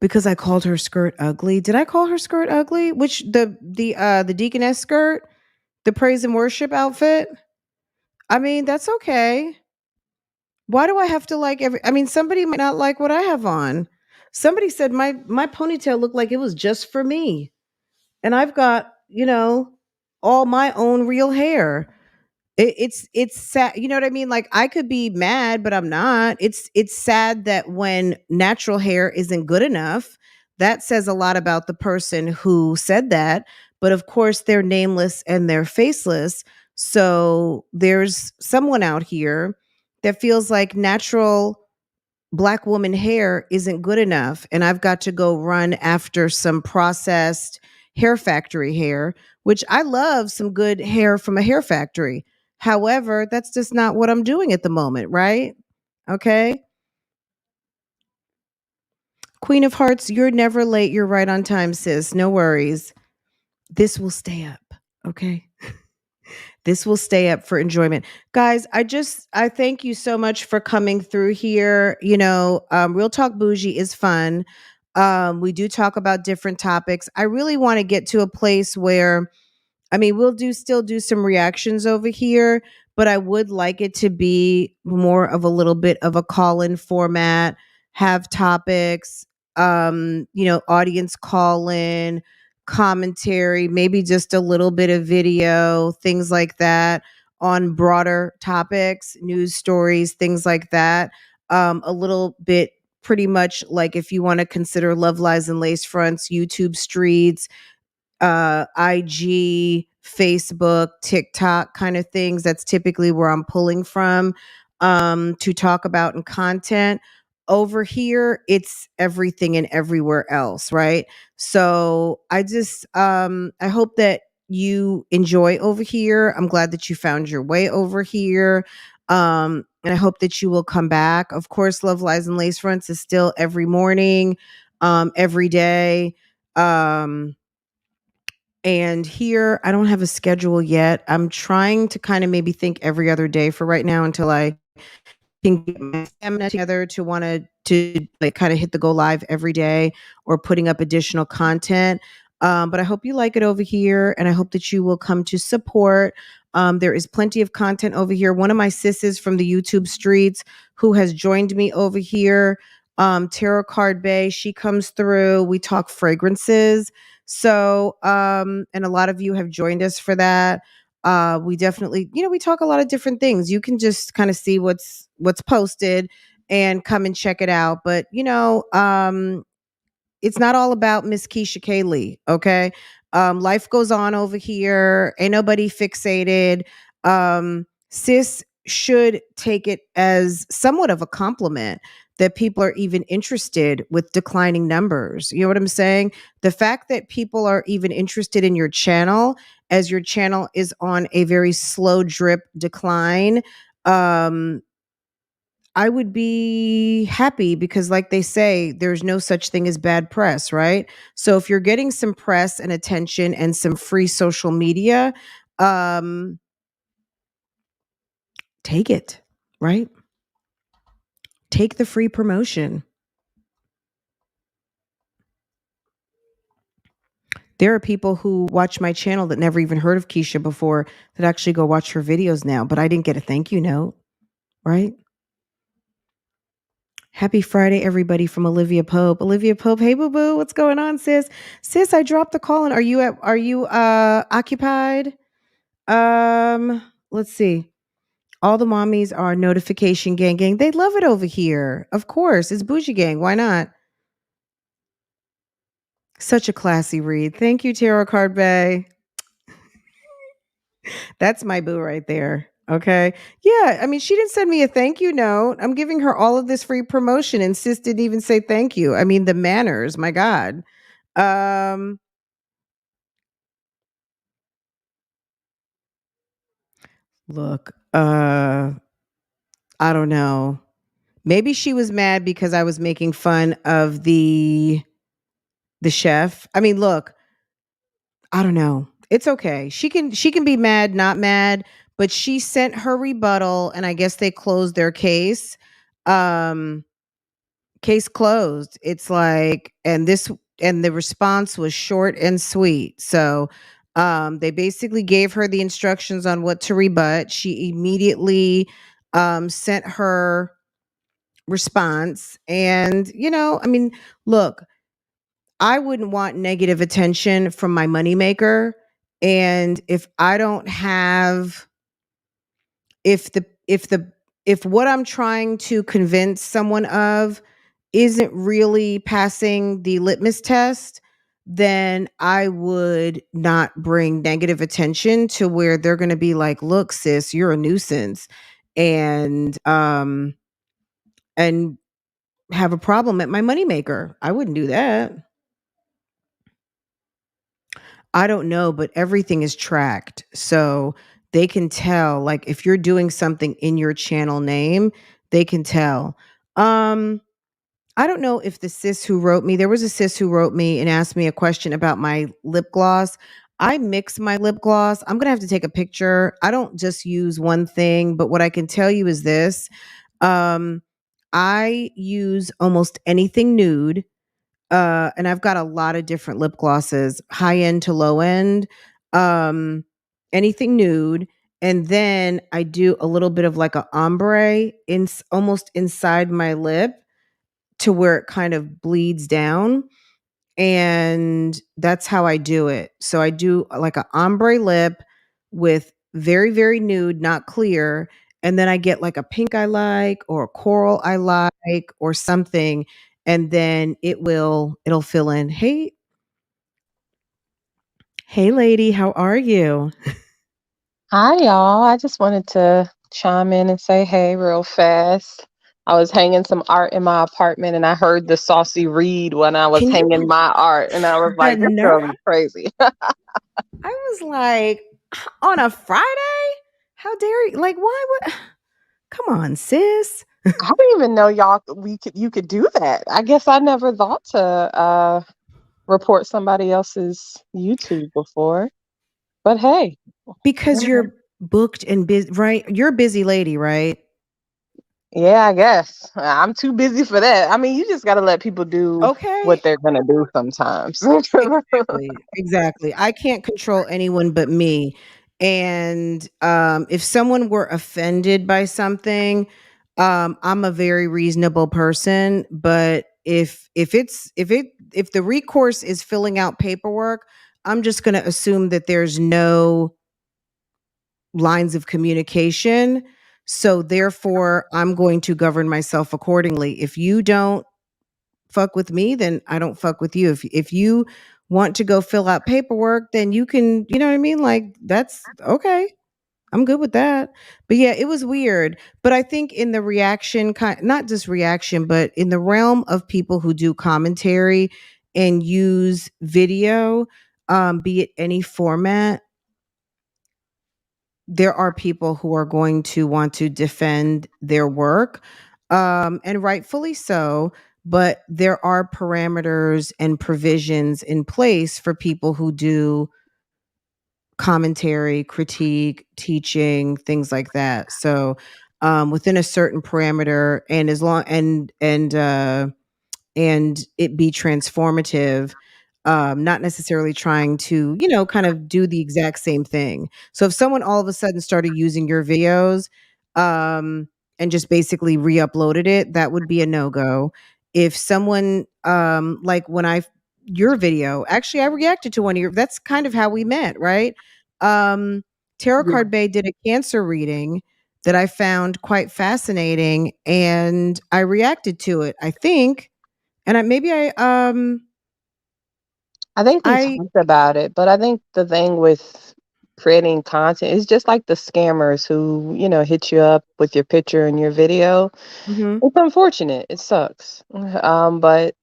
because I called her skirt ugly. Did I call her skirt ugly? Which the deaconess skirt, the praise and worship outfit? I mean, that's okay. Why do I have to like somebody might not like what I have on. Somebody said my ponytail looked like it was just for me. And I've got, all my own real hair. It's sad, you know what I mean? Like, I could be mad, but I'm not. It's sad that when natural hair isn't good enough, that says a lot about the person who said that. But of course, they're nameless and they're faceless. So there's someone out here that feels like natural Black woman hair isn't good enough, and I've got to go run after some processed hair factory hair, which I love some good hair from a hair factory. However, that's just not what I'm doing at the moment, right? Okay. Queen of Hearts, you're never late. You're right on time, sis. No worries. This will stay up. Okay. This will stay up for enjoyment. Guys, I thank you so much for coming through here. Real Talk Bougie is fun. We do talk about different topics. I really want to get to a place where, we'll still do some reactions over here, but I would like it to be more of a little bit of a call-in format, have topics, audience call-in, commentary, maybe just a little bit of video, things like that on broader topics, news stories, things like that. A little bit pretty much like if you want to consider Love Lies and Lace Fronts, YouTube streets, IG, Facebook, TikTok kind of things. That's typically where I'm pulling from to talk about in content. Over here, it's everything and everywhere else, right? So I hope that you enjoy over here. I'm glad that you found your way over here. And I hope that you will come back. Of course, Love Lies and Lace Fronts is still every morning, every day. And here, I don't have a schedule yet. I'm trying to kind of maybe think every other day for right now until I can get my stamina together to want to like kind of hit the go live every day or putting up additional content. But I hope you like it over here, and I hope that you will come to support. There is plenty of content over here. One of my sisses from the YouTube streets who has joined me over here, TAROTCARDBAE, she comes through. We talk fragrances. So, and a lot of you have joined us for that. We definitely, we talk a lot of different things. You can just kind of see what's posted and come and check it out. But, it's not all about Miss keeshaKaylee. Okay. Life goes on over here. Ain't nobody fixated. Sis should take it as somewhat of a compliment that people are even interested with declining numbers. You know what I'm saying? The fact that people are even interested in your channel, as your channel is on a very slow drip decline, I would be happy because, like they say, there's no such thing as bad press, right? So if you're getting some press and attention and some free social media, um, take it, right? Take the free promotion. There are people who watch my channel that never even heard of Keesha before that actually go watch her videos now, but I didn't get a thank you note, right? Happy Friday, everybody, from Olivia Pope. Olivia Pope, hey boo boo, what's going on, sis? Sis, I dropped the call in. Are you occupied? Let's see. All the mommies are notification gang gang. They love it over here. Of course, it's bougie gang. Why not? Such a classy read. Thank you, Tarot Card Bay. That's my boo right there. Okay. Yeah. I mean, she didn't send me a thank you note. I'm giving her all of this free promotion and sis didn't even say thank you. I mean, the manners, my God. Um, look, I don't know. Maybe she was mad because I was making fun of the chef. I mean, look, I don't know. It's okay. She can be mad, not mad, but she sent her rebuttal and I guess they closed their case. Um Case closed. It's like and the response was short and sweet. So they basically gave her the instructions on what to rebut. She immediately sent her response and I mean, look, I wouldn't want negative attention from my moneymaker. And if I don't have, if what I'm trying to convince someone of isn't really passing the litmus test, then I would not bring negative attention to where they're going to be like, look, sis, you're a nuisance. And have a problem at my moneymaker. I wouldn't do that. I don't know, but everything is tracked. So they can tell, like, if you're doing something in your channel name, they can tell. I don't know if the sis who wrote me, there was a sis who wrote me and asked me a question about my lip gloss. I mix my lip gloss. I'm going to have to take a picture. I don't just use one thing, but what I can tell you is this. Um, I use almost anything nude. And I've got a lot of different lip glosses, high end to low end, um, anything nude. And then I do a little bit of like a ombre almost inside my lip to where it kind of bleeds down. And that's how I do it. So I do like a ombre lip with very, very nude, not clear. And then I get like a pink I like or a coral I like or something. And then it'll fill in. Hey lady, how are you? Hi, y'all. I just wanted to chime in and say hey real fast. I was hanging some art in my apartment and I heard the saucy read when I was Can you hanging my art, and I was the like, this nerve? girl is crazy. I was like, on a Friday? How dare you? Like, why would come on, sis? I didn't even know you could do that. I guess I never thought to report somebody else's YouTube before. But hey, Because you're booked and busy, right? You're a busy lady, right? yeah, I guess. I'm too busy for that. I mean, you just got to let people do Okay. what they're going to do sometimes. Exactly. Exactly. I can't control anyone but me. And if someone were offended by something, I'm a very reasonable person. But if the recourse is filling out paperwork, I'm just going to assume that there's no lines of communication. So therefore, I'm going to govern myself accordingly. If you don't fuck with me, then I don't fuck with you. If you want to go fill out paperwork, then you can, you know what I mean? Like that's okay. I'm good with that. But yeah, it was weird. But I think in the reaction kind not just reaction, but in the realm of people who do commentary and use video, be it any format, there are people who are going to want to defend their work, and rightfully so. But there are parameters and provisions in place for people who do commentary, critique, teaching, things like that. So, within a certain parameter, and as long and it be transformative, not necessarily trying to, kind of do the exact same thing. So if someone all of a sudden started using your videos, and just basically re-uploaded it, that would be a no-go. If someone, like when your video, actually I reacted to one of your, that's kind of how we met, right? Um, Tarot Yeah. Card Bay did a cancer reading that I found quite fascinating, and I reacted to it, I think. And I think we I talked about it, but I think the thing with creating content is just like the scammers who, hit you up with your picture and your video. mhm. It's unfortunate. It sucks. But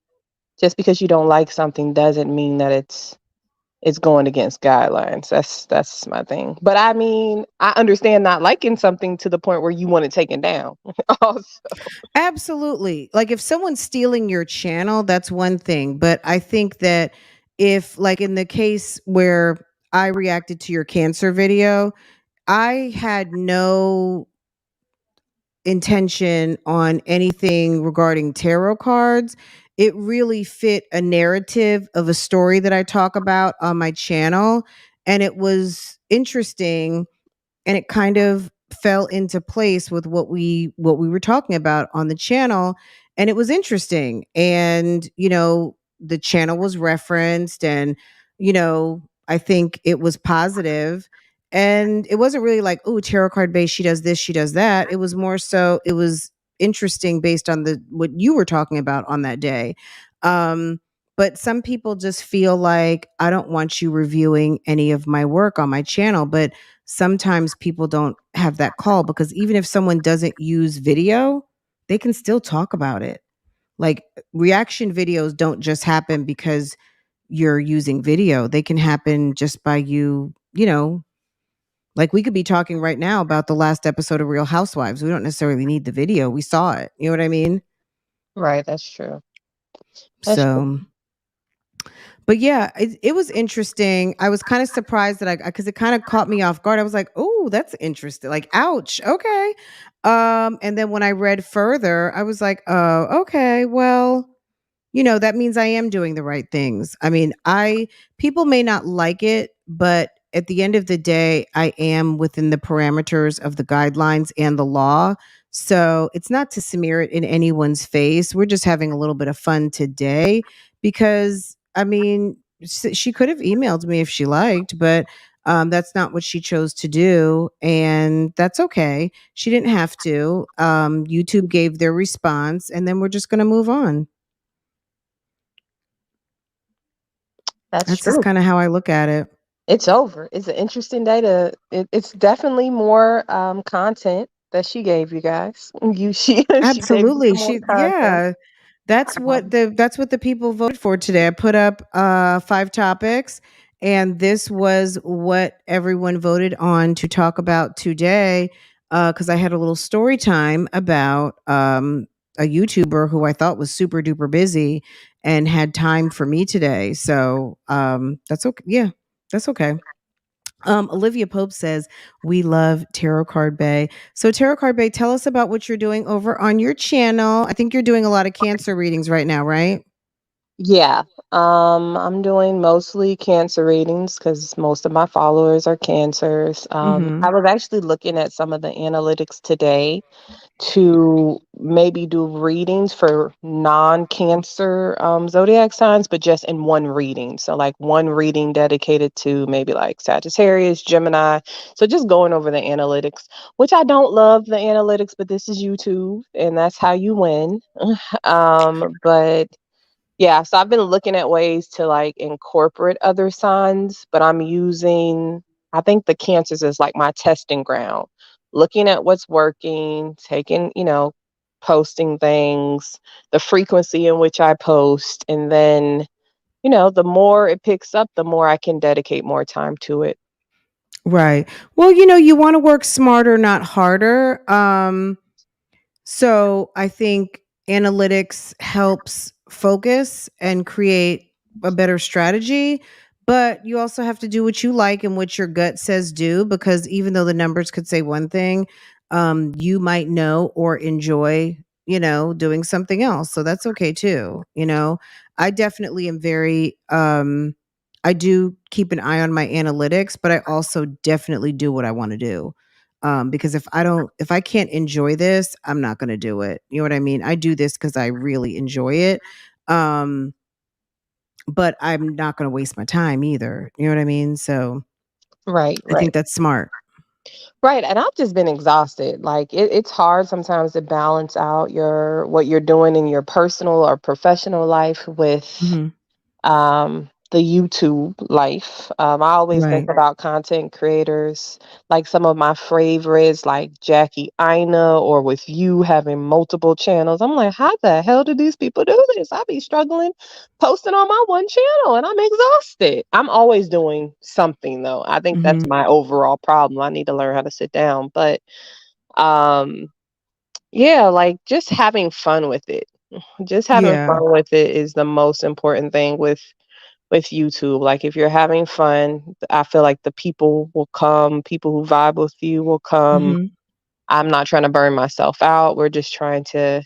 just because you don't like something doesn't mean that it's going against guidelines. That's my thing. But I mean, I understand not liking something to the point where you want it taken down. Also, Absolutely. Like if someone's stealing your channel, that's one thing. But I think that if, like in the case where I reacted to your cancer video, I had no intention on anything regarding tarot cards. It really fit a narrative of a story that I talk about on my channel. And it was interesting, and it kind of fell into place with what we were talking about on the channel, and it was interesting. And the channel was referenced, and I think it was positive. And it wasn't really like, oh, tarot card base, she does this, she does that. It was more so, it was interesting based on the what you were talking about on that day. But some people just feel like, I don't want you reviewing any of my work on my channel. But sometimes people don't have that call, because even if someone doesn't use video, they can still talk about it. Like, reaction videos don't just happen because you're using video. They can happen just by like we could be talking right now about the last episode of Real Housewives. We don't necessarily need the video. We saw it. You know what I mean? right? That's true. That's true. So, but yeah, it was interesting. I was kind of surprised that because it kind of caught me off guard. I was like, "Oh, that's interesting." Like, ouch. Okay. And then when I read further, I was like, "Oh, okay. Well, that means I am doing the right things." I mean, people may not like it, but at the end of the day, I am within the parameters of the guidelines and the law. So it's not to smear it in anyone's face. We're just having a little bit of fun today, because I mean, she could have emailed me if she liked, but that's not what she chose to do. And that's okay. She didn't have to. YouTube gave their response, and then we're just going to move on. That's That's just true. kind of how I look at it. It's over. It's an interesting day it's definitely more content that she gave you guys. She gave you Absolutely. some more content. Um, That's what the people voted for today. I put up 5 topics, and this was what everyone voted on to talk about today, cuz I had a little story time about a YouTuber who I thought was super duper busy and had time for me today. So, that's okay. Yeah. That's okay. Olivia Pope says, we love Tarot Card Bay. So, Tarot Card Bay, tell us about what you're doing over on your channel. I think you're doing a lot of cancer readings right now, right? yeah. I'm doing mostly cancer readings because most of my followers are cancers. Mm-hmm. I was actually looking at some of the analytics today to maybe do readings for non-cancer zodiac signs, but just in one reading. So like one reading dedicated to maybe like Sagittarius, Gemini. So just going over the analytics, which I don't love the analytics, but this is YouTube and that's how you win. But yeah, so I've been looking at ways to like incorporate other signs, but I think the cancers is like my testing ground. Looking at what's working, taking, posting things, the frequency in which I post, and then, the more it picks up, the more I can dedicate more time to it. Right. Well, you want to work smarter, not harder. So I think analytics helps focus and create a better strategy, but you also have to do what you like and what your gut says do, because even though the numbers could say one thing, you might know or enjoy doing something else. So that's okay too. I definitely am very, I do keep an eye on my analytics, but I also definitely do what I want to do. Because if I can't enjoy this, I'm not going to do it. You know what I mean? I do this because I really enjoy it. Um, but I'm not going to waste my time either. You know what I mean? So Right, I right. think that's smart. Right, and I've just been exhausted. Like it's hard sometimes to balance out what you're doing in your personal or professional life with Hmm. the YouTube life. I always think Right. about content creators, like some of my favorites, like Jackie Ina, or with you having multiple channels. I'm like, how the hell do these people do this? I be struggling posting on my one channel and I'm exhausted. I'm always doing something though. I think Hmm. that's my overall problem. I need to learn how to sit down. But um yeah, like just having fun with it. Just having Yeah. fun with it is the most important thing with YouTube. Like if you're having fun, I feel like the people will come, people who vibe with you will come. Hmm. I'm not trying to burn myself out. We're just trying to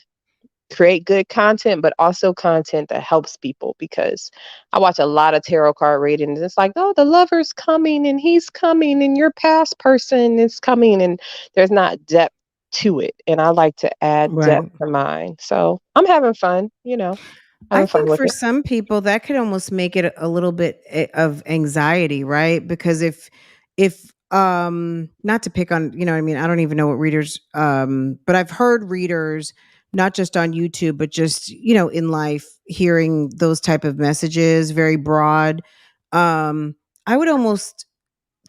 create good content, but also content that helps people because I watch a lot of tarot card readings. It's like, oh, the lover's coming and he's coming and your past person is coming and there's not depth to it. And I like to add depth Right. to mine. So I'm having fun, I having fun think with for it. some people that could almost make it a little bit of anxiety, right? Because if not to pick on, you know what I mean, I don't even know what readers but I've heard readers not just on YouTube but just, in life hearing those type of messages, very broad. I would almost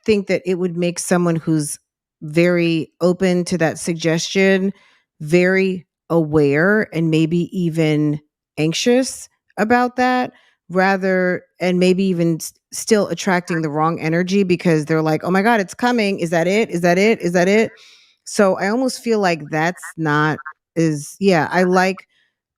think that it would make someone who's very open to that suggestion very aware and maybe even anxious about that, rather, and maybe even still attracting the wrong energy because they're like, oh my god, it's coming, is that it, is that it, is that it? So I almost feel like that's not, is yeah, I like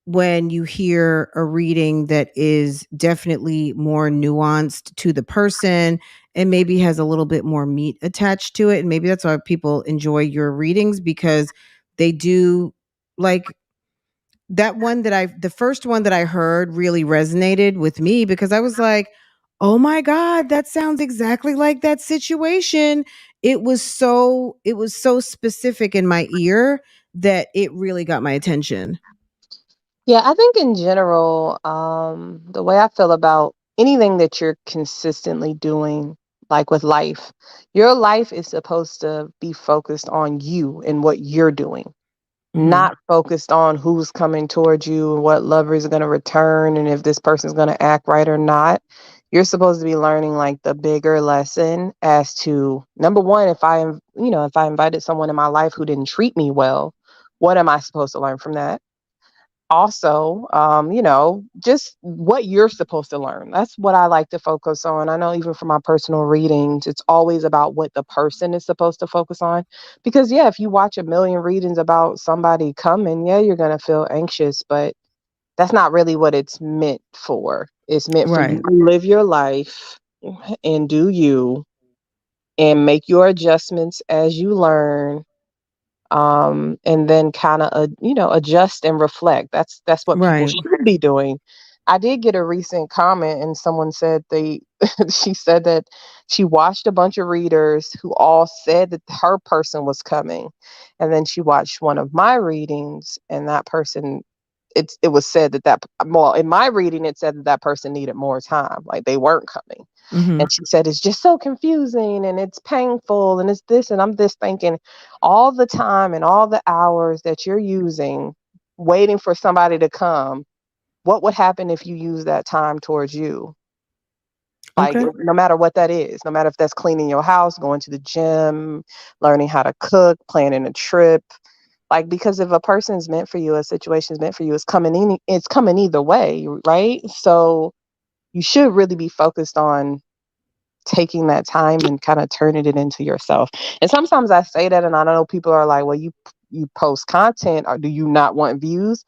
when you hear a reading that is definitely more nuanced to the person and maybe has a little bit more meat attached to it. And maybe that's why people enjoy your readings, because they do, like, the first one that I heard really resonated with me because I was like, oh my God, that sounds exactly like that situation. It was so specific in my ear that it really got my attention. Yeah, I think in general, the way I feel about anything that you're consistently doing, like with life, your life is supposed to be focused on you and what you're doing, Hmm. not focused on who's coming towards you and what lovers are going to return and if this person's going to act right or not. You're supposed to be learning like the bigger lesson as to number one, if I invited someone in my life who didn't treat me well, what am I supposed to learn from that? Also, just what you're supposed to learn. That's what I like to focus on. I know even for my personal readings, it's always about what the person is supposed to focus on. Because, yeah, if you watch a million readings about somebody coming, yeah, you're going to feel anxious, but that's not really what it's meant for. It's meant for you Right. to live your life and do you and make your adjustments as you learn, and then kind of adjust and reflect. That's what people Right. should be doing. I did get a recent comment and someone said they she said that she watched a bunch of readers who all said that her person was coming, and then she watched one of my readings and that person, it was said that well, in my reading it said that that person needed more time, like they weren't coming. Hmm. And she said, it's just so confusing and it's painful and it's this. And I'm just thinking, all the time and all the hours that you're using waiting for somebody to come, what would happen if you use that time towards you? Like, Okay. no matter what that is, no matter if that's cleaning your house, going to the gym, learning how to cook, planning a trip. Like, because if a person's meant for you, a situation's meant for you, it's coming either way, right? So you should really be focused on taking that time and kind of turning it into yourself. And sometimes I say that and I know people are like, well, you post content or do you not want views?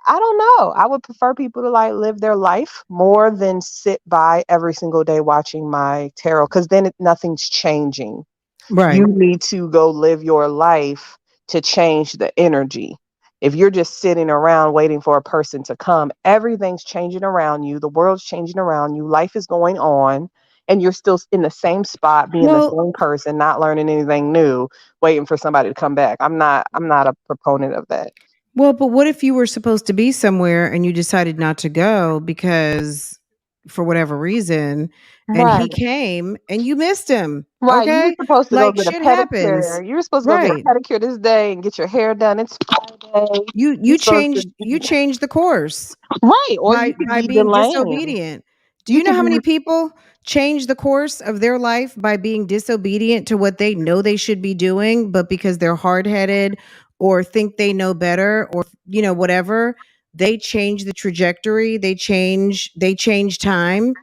I don't know. I would prefer people to like live their life more than sit by every single day watching my tarot, because then nothing's changing. You Right. need to go live your life to change the energy. If you're just sitting around waiting for a person to come, everything's changing around you. The world's changing around you. Life is going on, and you're still in the same spot, being the Well, same person, not learning anything new, waiting for somebody to come back. I'm not a proponent of that. well, but what if you were supposed to be somewhere and you decided not to go because for whatever reason, and Right. he came and you missed him? Right. You were Okay? supposed to go Like get a shit happens. pedicure. You were supposed to go get a Right. pedicure this day and get your hair done. It's Friday. You You're you supposed to changed you changed the course right. Or you could by be being delaying. disobedient. Do You you know could how be many people change the course of their life by being disobedient to what they know they should be doing, but because they're hard-headed or think they know better or whatever, they change the trajectory, they change time.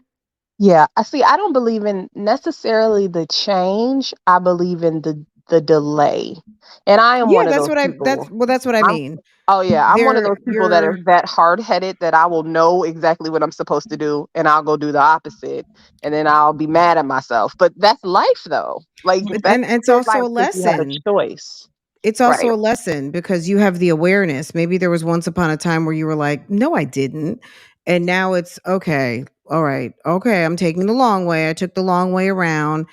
yeah. I see. I don't believe in necessarily the change. I believe in the delay. And I am Yeah, one of that's those what I people. that's what I I'm mean. oh yeah, I'm one of those people that You're is that hard headed that I will know exactly what I'm supposed to do and I'll go do the opposite and then I'll be mad at myself. But that's life though. Like but that's and it's your also life a because you have a lesson. choice. It's Right. also a lesson because you have the awareness. Maybe there was once upon a time where you were like, no, I didn't. And now it's okay. All right. Okay. I'm taking the long way. I took the long way around.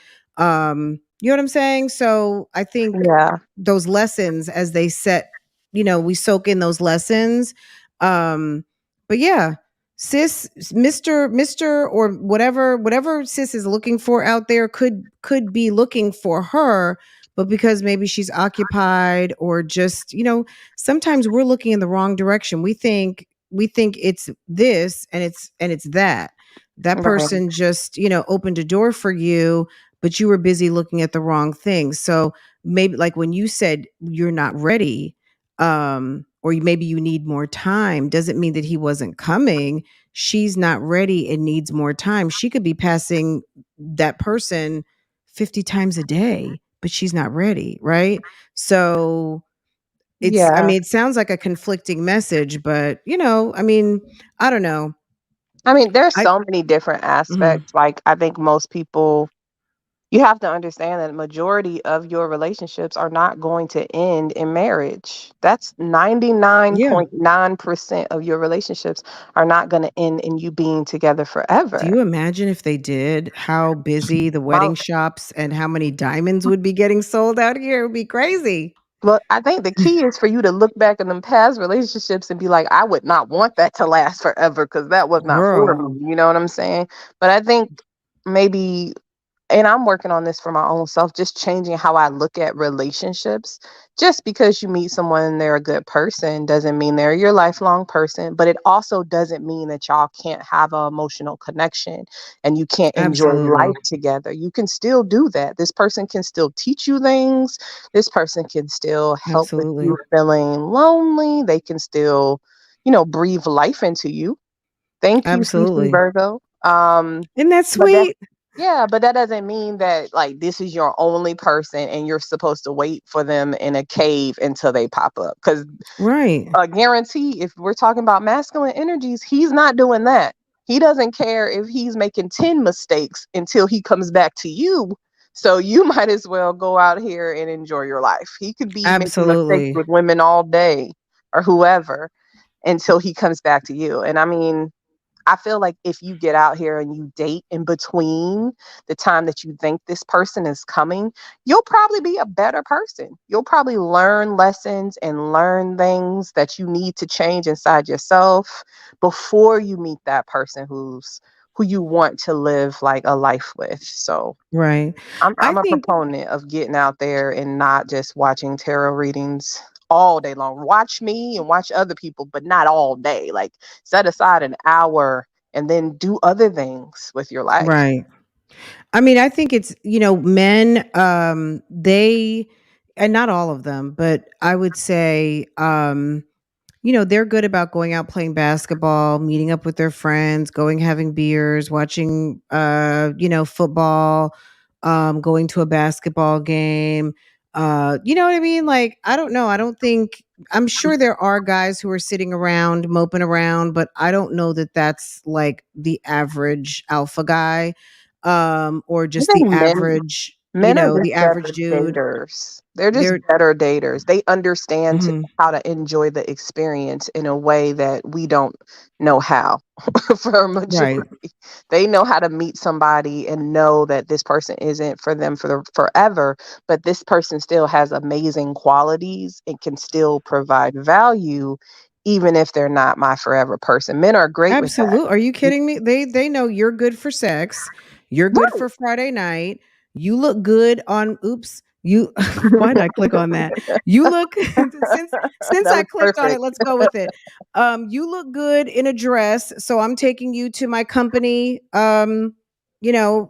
You know what I'm saying? So I think Yeah. those lessons as they set, we soak in those lessons. Um, but yeah, sis, Mr. or whatever sis is looking for out there could be looking for her, but because maybe she's occupied or just, sometimes we're looking in the wrong direction. We think it's this and it's that. That Right. person just, opened a door for you, but you were busy looking at the wrong things. So maybe like when you said you're not ready, or maybe you need more time, doesn't mean that he wasn't coming. She's not ready and needs more time. She could be passing that person 50 times a day, but she's not ready, right? So I Yeah. mean, it sounds like a conflicting message, but I don't know. I mean, there's I so many different mhm. aspects. Like I think most people you have to understand that the majority of your relationships are not going to end in marriage. That's Yeah. 99.9% of your relationships are not going to end in you being together Do forever. you imagine if they did, how busy the wedding shops and how many diamonds would be getting sold out here? It would be crazy. Well, I think the key is for you to look back in them past relationships and be like, I would not want that to last forever because that was not for Girl, me. You know what I'm saying? But I think maybe, and I'm working on this for my own self, just changing how I look at relationships. Just because you meet someone and they're a good person doesn't mean they're your lifelong person, but it also doesn't mean that y'all can't have an emotional connection and you can't enjoy life absolutely. together. You can still do that. This person can still teach you things. This person can still help with you Absolutely. feeling lonely. They can still, breathe life into you. Thank you, CC Absolutely. Virgo. Isn't that But that sweet? yeah, but that doesn't mean that like this is your only person and you're supposed to wait for them in a cave until they pop up. Because Right. a guarantee, if we're talking about masculine energies, he's not doing that. He doesn't care if he's making 10 mistakes until he comes back to you. So you might as well go out here and enjoy your life. He could be making mistakes Absolutely. with women all day or whoever until he comes back to you. And I mean, I feel like if you get out here and you date in between the time that you think this person is coming, you'll probably be a better person. You'll probably learn lessons and learn things that you need to change inside yourself before you meet that person who you want to live like a life with. So Right. I I'm a think proponent of getting out there and not just watching tarot readings all day long. Watch me and watch other people, but not all day. Like set aside an hour and then do other things with your life. right. I mean, I think it's, men, they, and not all of them, but I would say, they're good about going out playing basketball, meeting up with their friends, going having beers, watching football, going to a basketball game. You know what I mean? Like, I don't know. I don't think I'm sure there are guys who are sitting around moping around, but I don't know that that's like the average alpha guy or I just think the men average. Men are the just average better dude. daters. They're just They're better daters. They understand mhm, how to enjoy the experience in a way that we don't know how for a right. majority. They know how to meet somebody and know that this person isn't for them for the forever, but this person still has amazing qualities and can still provide value even if they're not my forever person. Men are great with that. Absolutely. Are you kidding me? They know you're good for sex. You're good Right. for Friday night. You look good on oops. You why did I click on that? You look since That I was clicked on perfect. it, let's go with it. You look good in a dress, so I'm taking you to my company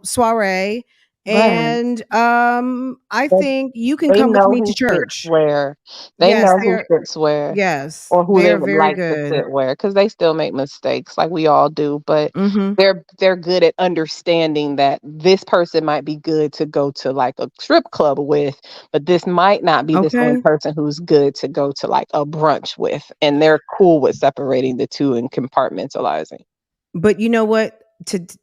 soiree, Right. and I They think you can they come with know me to who fits church. where. They Yes, know who fits where yes, or who they they are would very like to good. sit where because they still make mistakes like we all do, but Mhm. they're good at understanding that this person might be good to go to like a strip club with, but this might not be the same Okay. person who's good to go to like a brunch with. And they're cool with separating the two and compartmentalizing. But you know what?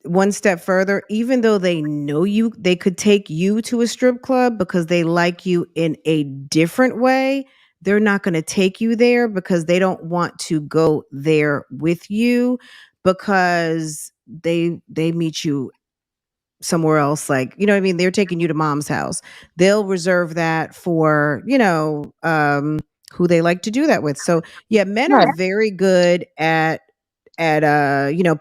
One step further, even though they know you, they could take you to a strip club because they like you in a different way. They're not going to take you there because they don't want to go there with you because they meet you somewhere else, like, you know what I mean, they're taking you to mom's house. They'll reserve that for who they like to do that with. So yeah, men are Right. very good at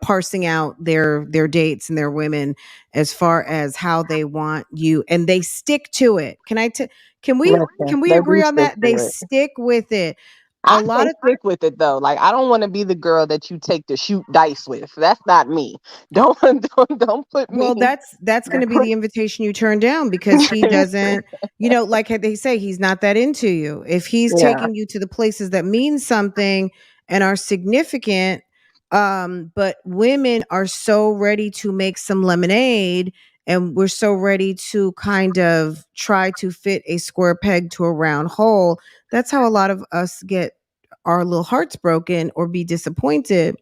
parsing out their dates and their women as far as how they want you, and they stick to it. Can we Listen, can we they do agree on stick that? They to it. stick with it. A I lot say of stick with it though. Like I don't want to be the girl that you take to shoot dice with. That's not me. Don't don't put me. Well, that's going to be the invitation you turn down because he doesn't, like they say, he's not that into you. If he's Yeah. taking you to the places that mean something and are significant, but women are so ready to make some lemonade, and we're so ready to kind of try to fit a square peg to a round hole. That's how a lot of us get our little hearts broken or be disappointed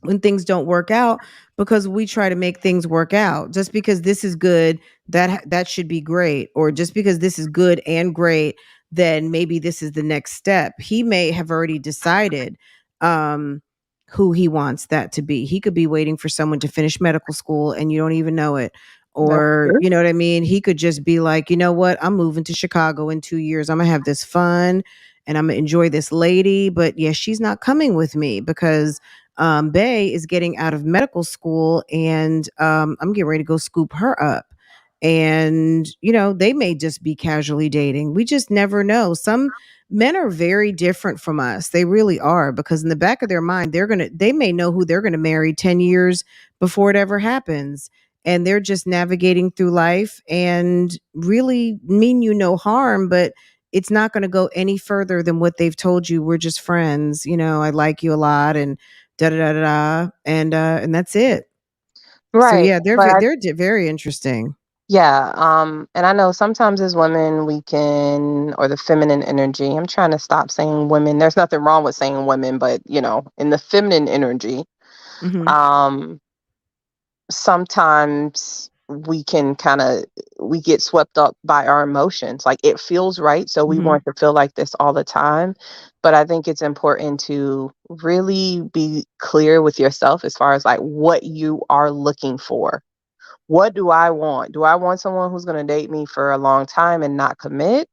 when things don't work out, because we try to make things work out. Just because this is good, that should be great, or just because this is good and great, then maybe this is the next step. He may have already decided um who he wants that to be. He could be waiting for someone to finish medical school and you don't even know it. That's Or, true. you know what I mean? He could just be like, you know what? I'm moving to Chicago in 2 years. I'm gonna have this fun and I'm gonna enjoy this lady. But yeah, she's not coming with me because Bay is getting out of medical school, and I'm getting ready to go scoop her up. And, they may just be casually dating. We just never know. Some men are very different from us. They really are, because in the back of their mind, they may know who they're going to marry 10 years before it ever happens. And they're just navigating through life and really mean you no harm, but it's not going to go any further than what they've told you. We're just friends. I like you a lot, and da da da da da, and that's it. So Right. yeah, But very interesting. yeah, and I know sometimes as women we can, or the feminine energy. I'm trying to stop saying women. There's nothing wrong with saying women, but in the feminine energy, Hmm. um, sometimes we get swept up by our emotions. Like it feels right, so we Hmm. want to feel like this all the time. But I think it's important to really be clear with yourself as far as like what you are looking for. What do I want? Do I want someone who's going to date me for a long time and not commit?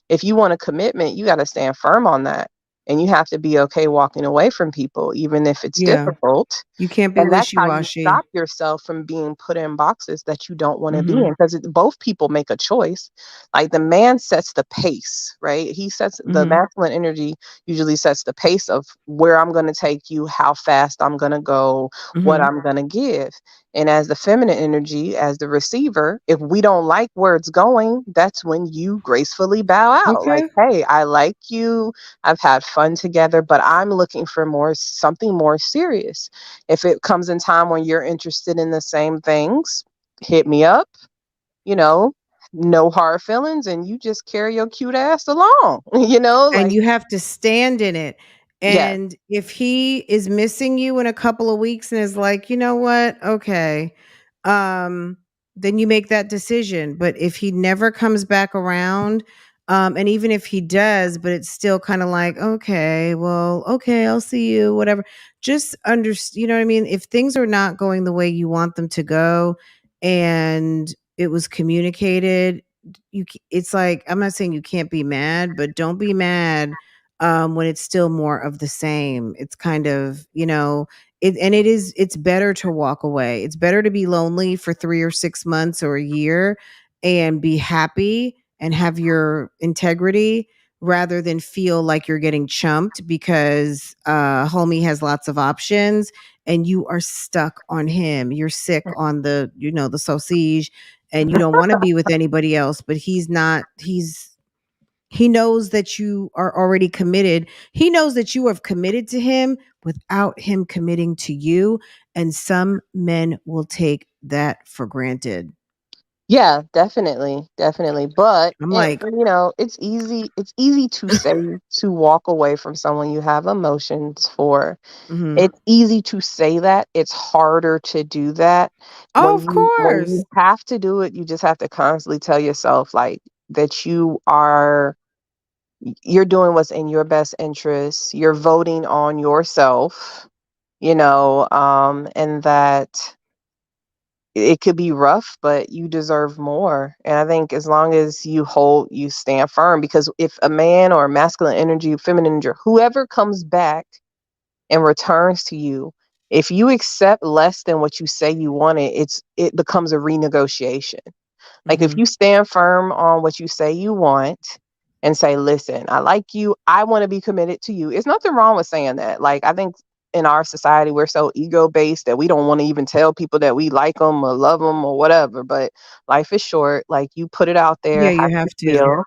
If you want a commitment, you got to stand firm on that. And you have to be okay walking away from people, even if it's Yeah, difficult. you can't be And that's how you wishy-washy. stop yourself from being put in boxes that you don't want to be Hmm. in. Because both people make a choice. Like the man sets the pace, right? He sets the Hmm. masculine energy, usually sets the pace of where I'm going to take you, how fast I'm going to go, what Hmm. I'm going to give. And as the feminine energy, as the receiver, if we don't like where it's going, that's when you gracefully bow out. Like, Okay. hey, I like you. I've had fun together, but I'm looking for something more serious. If it comes in time when you're interested in the same things, hit me up, you know, no hard feelings, and you just carry your cute ass along, And like, you have to stand in it. yeah, And if he is missing you in a couple of weeks and is like, you know what? Okay. Um, then you make that decision. But if he never comes back around, and even if he does, but it's still kind of like, okay, well, okay, I'll see you, whatever. Just you know what I mean? If things are not going the way you want them to go and it was communicated, it's like, I'm not saying you can't be mad, but don't be mad when it's still more of the same. It's kind of, it's better to walk away. It's better to be lonely for 3 or 6 months or a year and be happy and have your integrity rather than feel like you're getting chumped because homie has lots of options and you are stuck on him. You're sick on the sausage and you don't want to be with anybody else, but he knows that you are already committed. He knows that you have committed to him without him committing to you. And some men will take that for granted. Yeah, definitely, definitely. But I'm like, it's easy. It's easy to say to walk away from someone you have emotions for. mhm. It's easy to say that. It's harder to do that. Oh, of When course. you have to do it, you just have to constantly tell yourself like that you're doing what's in your best interest. You're voting on yourself, and that it could be rough, but you deserve more. And I think as long as you stand firm, because if a man or masculine energy, feminine energy, whoever comes back and returns to you, if you accept less than what you say you wanted, it becomes a renegotiation. Like if Mhm. you stand firm on what you say you want and say, listen, I like you, I want to be committed to you. It's nothing wrong with saying that. Like I think in our society, we're so ego based that we don't want to even tell people that we like them or love them or whatever. But life is short. Like you put it out there Yeah, how you you have to. feel.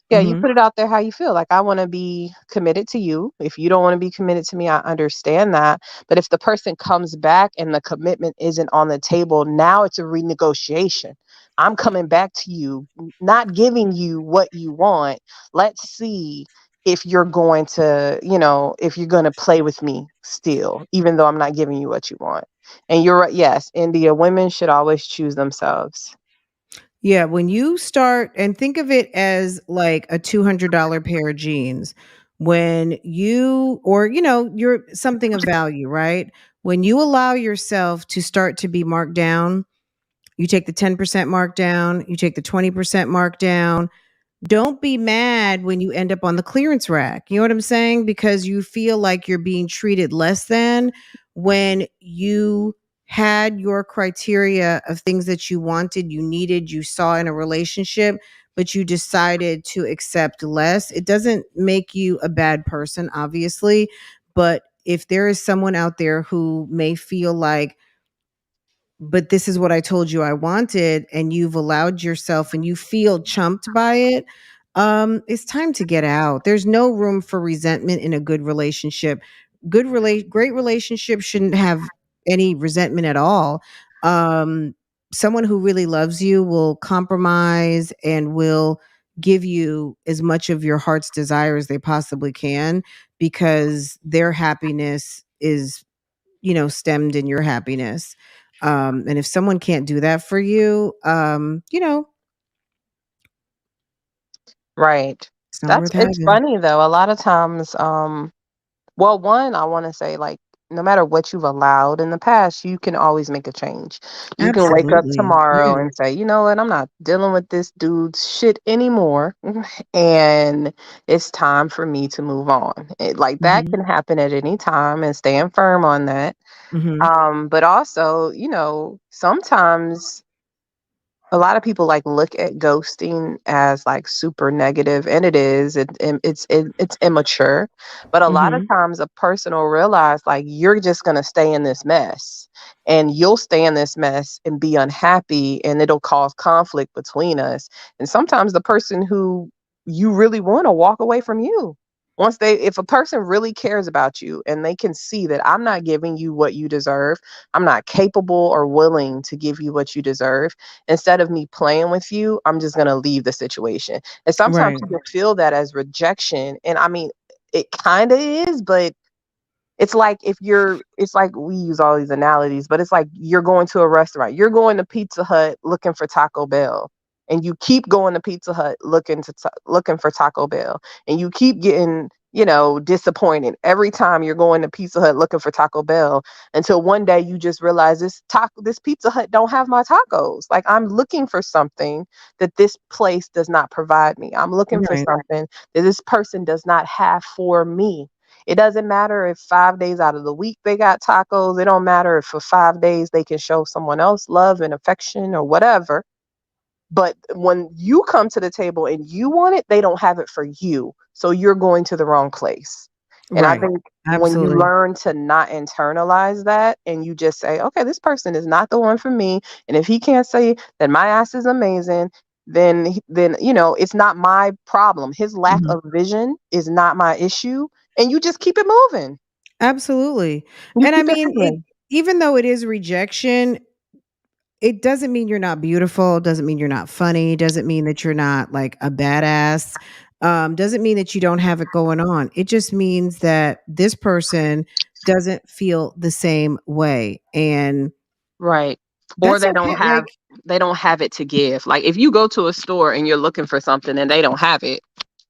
Yeah, you Mhm. put it out there how you feel. Like, I want to be committed to you. If you don't want to be committed to me, I understand that. But if the person comes back and the commitment isn't on the table, now it's a renegotiation. I'm coming back to you, not giving you what you want. Let's see if you're going to, if you're going to play with me still, even though I'm not giving you what you want. And you're right. Yes, India, women should always choose themselves. Yeah, when you start and think of it as like a $200 pair of jeans, when you're something of value, right? When you allow yourself to start to be marked down, you take the 10% markdown, you take the 20% markdown, don't be mad when you end up on the clearance rack. You know what I'm saying? Because you feel like you're being treated less than when you had your criteria of things that you wanted, you needed, you saw in a relationship, but you decided to accept less. It doesn't make you a bad person, obviously. But if there is someone out there who may feel like, but this is what I told you I wanted, and you've allowed yourself and you feel chumped by it, it's time to get out. There's no room for resentment in a good relationship. Great relationship shouldn't have any resentment at all. Um, Someone who really loves you will compromise and will give you as much of your heart's desire as they possibly can because their happiness is stemmed in your happiness. And if someone can't do that for you, Right. it's not worth It's having. funny though. A lot of times, well, one, I want to say, like, no matter what you've allowed in the past, you can always make a change. You can wake up Absolutely. tomorrow Yeah. and say, you know what, I'm not dealing with this dude's shit anymore. And it's time for me to move on. Like, that Mhm. can happen at any time, and stand firm on that. Mhm. But also, sometimes a lot of people like look at ghosting as like super negative, and it is. It's immature, but a lot of Mhm. times a person will realize like you're just gonna stay in this mess, and you'll stay in this mess and be unhappy, and it'll cause conflict between us. And sometimes the person who you really want to walk away from you. If a person really cares about you and they can see that I'm not giving you what you deserve, I'm not capable or willing to give you what you deserve, instead of me playing with you, I'm just going to leave the situation. And sometimes Right. people feel that as rejection. And I mean, it kind of is, but It's like it's like we use all these analogies, but it's like you're going to a restaurant. You're going to Pizza Hut looking for Taco Bell, and you keep going to Pizza Hut looking for Taco Bell, and you keep getting, disappointed every time you're going to Pizza Hut looking for Taco Bell, until one day you just realize this Pizza Hut don't have my tacos. Like, I'm looking for something that this place does not provide me. I'm looking for Right. something that this person does not have for me. It doesn't matter if 5 days out of the week they got tacos. It don't matter if for 5 days they can show someone else love and affection or whatever. But when you come to the table and you want it, they don't have it for you. So you're going to the wrong place. And I Right. think when you Absolutely. learn to not internalize that, and you just say, okay, this person is not the one for me. And if he can't say that my ass is amazing, then it's not my problem. His lack Mhm. of vision is not my issue. And you just keep it moving. Absolutely. You And I keep it mean, moving. even though it is rejection, it doesn't mean you're not beautiful, doesn't mean you're not funny, doesn't mean that you're not like a badass, doesn't mean that you don't have it going on. It just means that this person doesn't feel the same way. And Right. Or that's okay. Like, they don't have it to give. Like, if you go to a store and you're looking for something and they don't have it,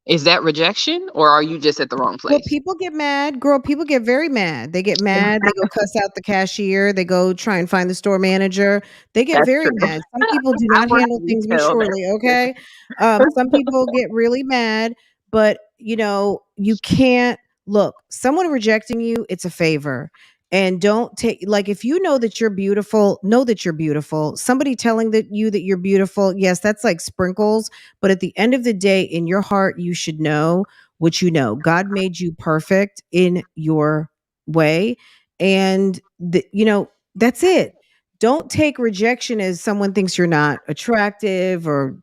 is that rejection, or are you just at the wrong well, place? people get mad. Girl, people get very mad. They get mad. They go cuss out the cashier. They go try and find the store manager. They get That's very true. mad. Some people do I not work handle things retail. maturely, okay? Some people get really mad, but you can't look, someone rejecting you, it's a favor. And don't take, like, if you know that you're beautiful, know that you're beautiful. Somebody telling that you're beautiful, yes, that's like sprinkles. But at the end of the day, in your heart, you should know what you know. God made you perfect in your way. And that's it. Don't take rejection as someone thinks you're not attractive or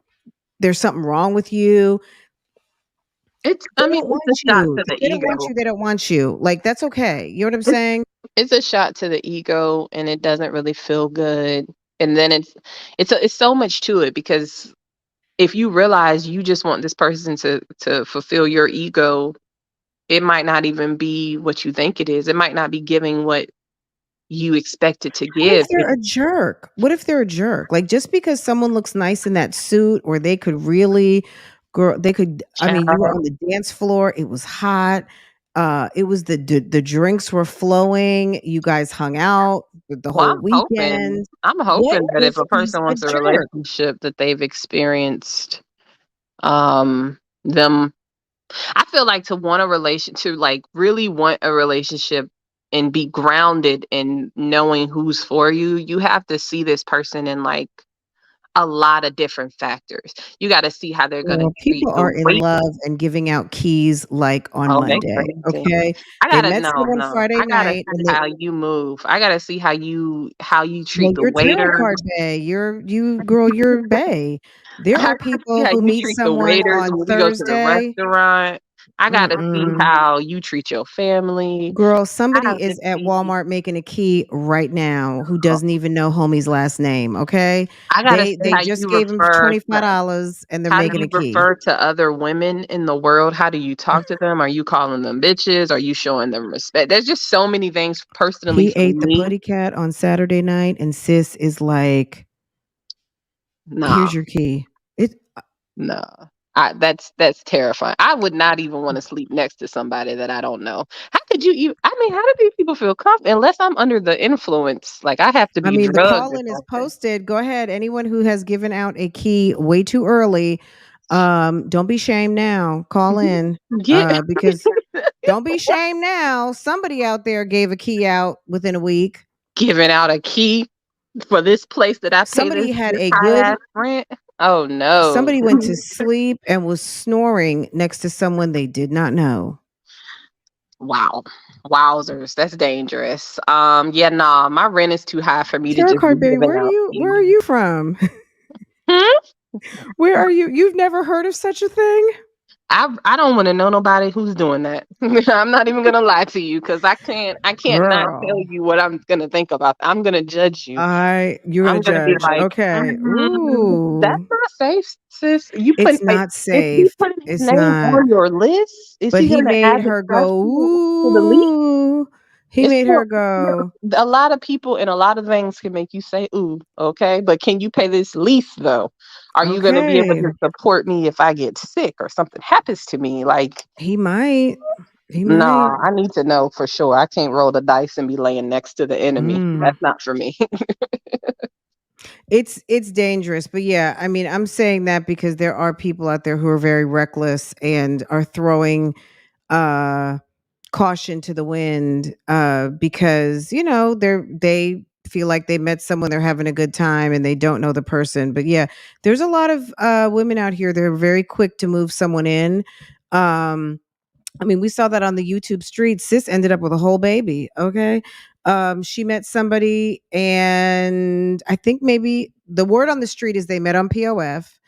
there's something wrong with you. They I mean, don't it's want a shot you. to If the they don't want ego. you, they don't want you. Like, that's okay. You know what I'm It's, saying? it's a shot to the ego, and it doesn't really feel good. And then it's so much to it, because if you realize you just want this person to fulfill your ego, it might not even be what you think it is. It might not be giving what you expect it to What if give. they're a jerk? What if they're a jerk? Like, just because someone looks nice in that suit, or they could really, girl, they could. I mean, you were on the dance floor. It was hot. It was the drinks were flowing. You guys hung out the Well, whole weekend. I'm What hoping that if if a he's person a wants a jerk? relationship, that they've experienced them. I feel like to like really want a relationship and be grounded in knowing who's for you, you have to see this person in like a lot of different factors. You got to see how they're going to Well, treat people the are in weight. love and giving out keys like on Oh, they Monday. crazy. Okay, I they gotta met no, someone no. Friday I gotta night, see and how you move. I gotta see how you well, treat the you're tarot waiters. card bae. You're bae. There I are gotta see people how who you meet treat the someone waiters on when we go to the Thursday. restaurant. I gotta see Mm-mm. how you treat your family. Girl, I somebody have to is at see. Walmart making a key right now who doesn't even know homie's last name. Okay, I gotta they see they just gave him $25 and they're how making you a key. refer to other women in the world. How do you talk to them? Are you calling them bitches? Are you showing them respect? There's just so many things personally He for ate the me. putty cat on Saturday night, and sis is like, Nah, "Here's your key." It no. That's terrifying. I would not even want to sleep next to somebody that I don't know. How could you even? I mean, how do these people feel comfortable unless I'm under the influence? Like, I have to I be mean, the drugged or call-in is something. posted. Go ahead. Anyone who has given out a key way too early, don't be shamed now. Call in, Get because don't be shamed now. Somebody out there gave a key out within a week. giving out a key for this place that I pay Somebody had this a high good. ass rent. Oh no. Somebody went to sleep and was snoring next to someone they did not know. Wow. Wowzers. That's dangerous. Yeah, nah, my rent is too high for me to Tarot just be card baby, giving out where are keys. you from? Hmm? Where are you? You've never heard of such a thing? I don't want to know nobody who's doing that. I'm not even gonna lie to you, because I can't not tell Girl, you what I'm gonna think about. I'm gonna judge you. you're gonna I'm gonna be judge. like, Okay. that's Ooh. not safe, sis. It's not Is he safe. putting his It's name not. on your list? Is But he he gonna made add the her trust go, to the lease? ooh. He It's made still, her go. a lot of people and a lot of things can make you say, ooh, okay, but can you pay this lease though? Are you going to be able Okay. to support me if I get sick or something happens to me? Like, He might. He might. nah, I need to know for sure. I can't roll the dice and be laying next to the enemy. Mm. That's not for me. It's dangerous, but yeah, I mean, I'm saying that because there are people out there who are very reckless and are throwing uh caution to the wind because they feel like they met someone, they're having a good time, and they don't know the person. But yeah, there's a lot of women out here that are very quick to move someone in. I mean, we saw that on the YouTube streets. Sis ended up with a whole baby. Okay. She met somebody, and I think maybe the word on the street is they met on POF.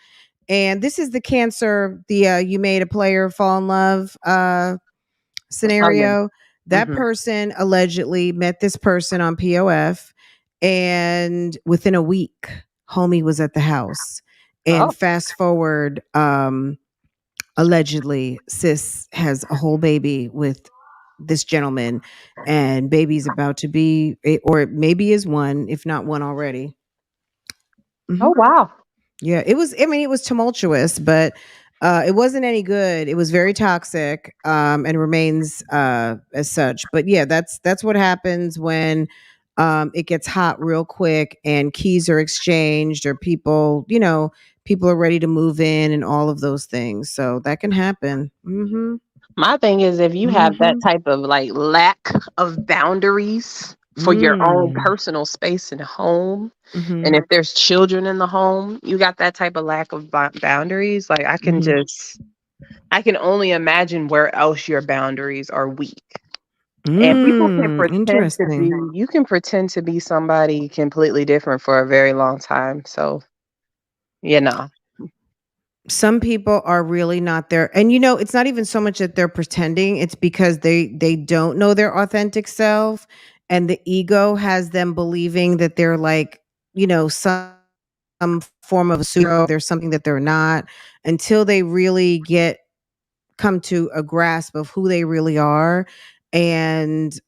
And this is the Cancer, the you made a player fall in love Oh yeah. scenario. That Hmm. person allegedly met this person on POF, and within a week, homie was at the house. Oh, And fast forward, allegedly, sis has a whole baby with this gentleman, and baby's about to be, or maybe is one, if not one already. oh Mhm. wow. Yeah, it was. I mean, it was tumultuous, but it wasn't any good. It was very toxic, and remains as such. But yeah, that's what happens when it gets hot real quick, and keys are exchanged, or people are ready to move in, and all of those things. So that can happen. Mm-hmm. My thing is, if you have that Mm-hmm. type of like lack of boundaries for your own Mm. personal space and home, Mm-hmm. and if there's children in the home, you got that type of lack of boundaries. Like Mm-hmm. I can only imagine where else your boundaries are weak. And people can Mm. pretend to be, Interesting. you can pretend to be somebody completely different for a very long time. So, you know, Some people are really not there, and it's not even so much that they're pretending, it's because they don't know their authentic self, and the ego has them believing that they're like, some form of a superhero. There's something that they're not, until they really come to a grasp of who they really are. And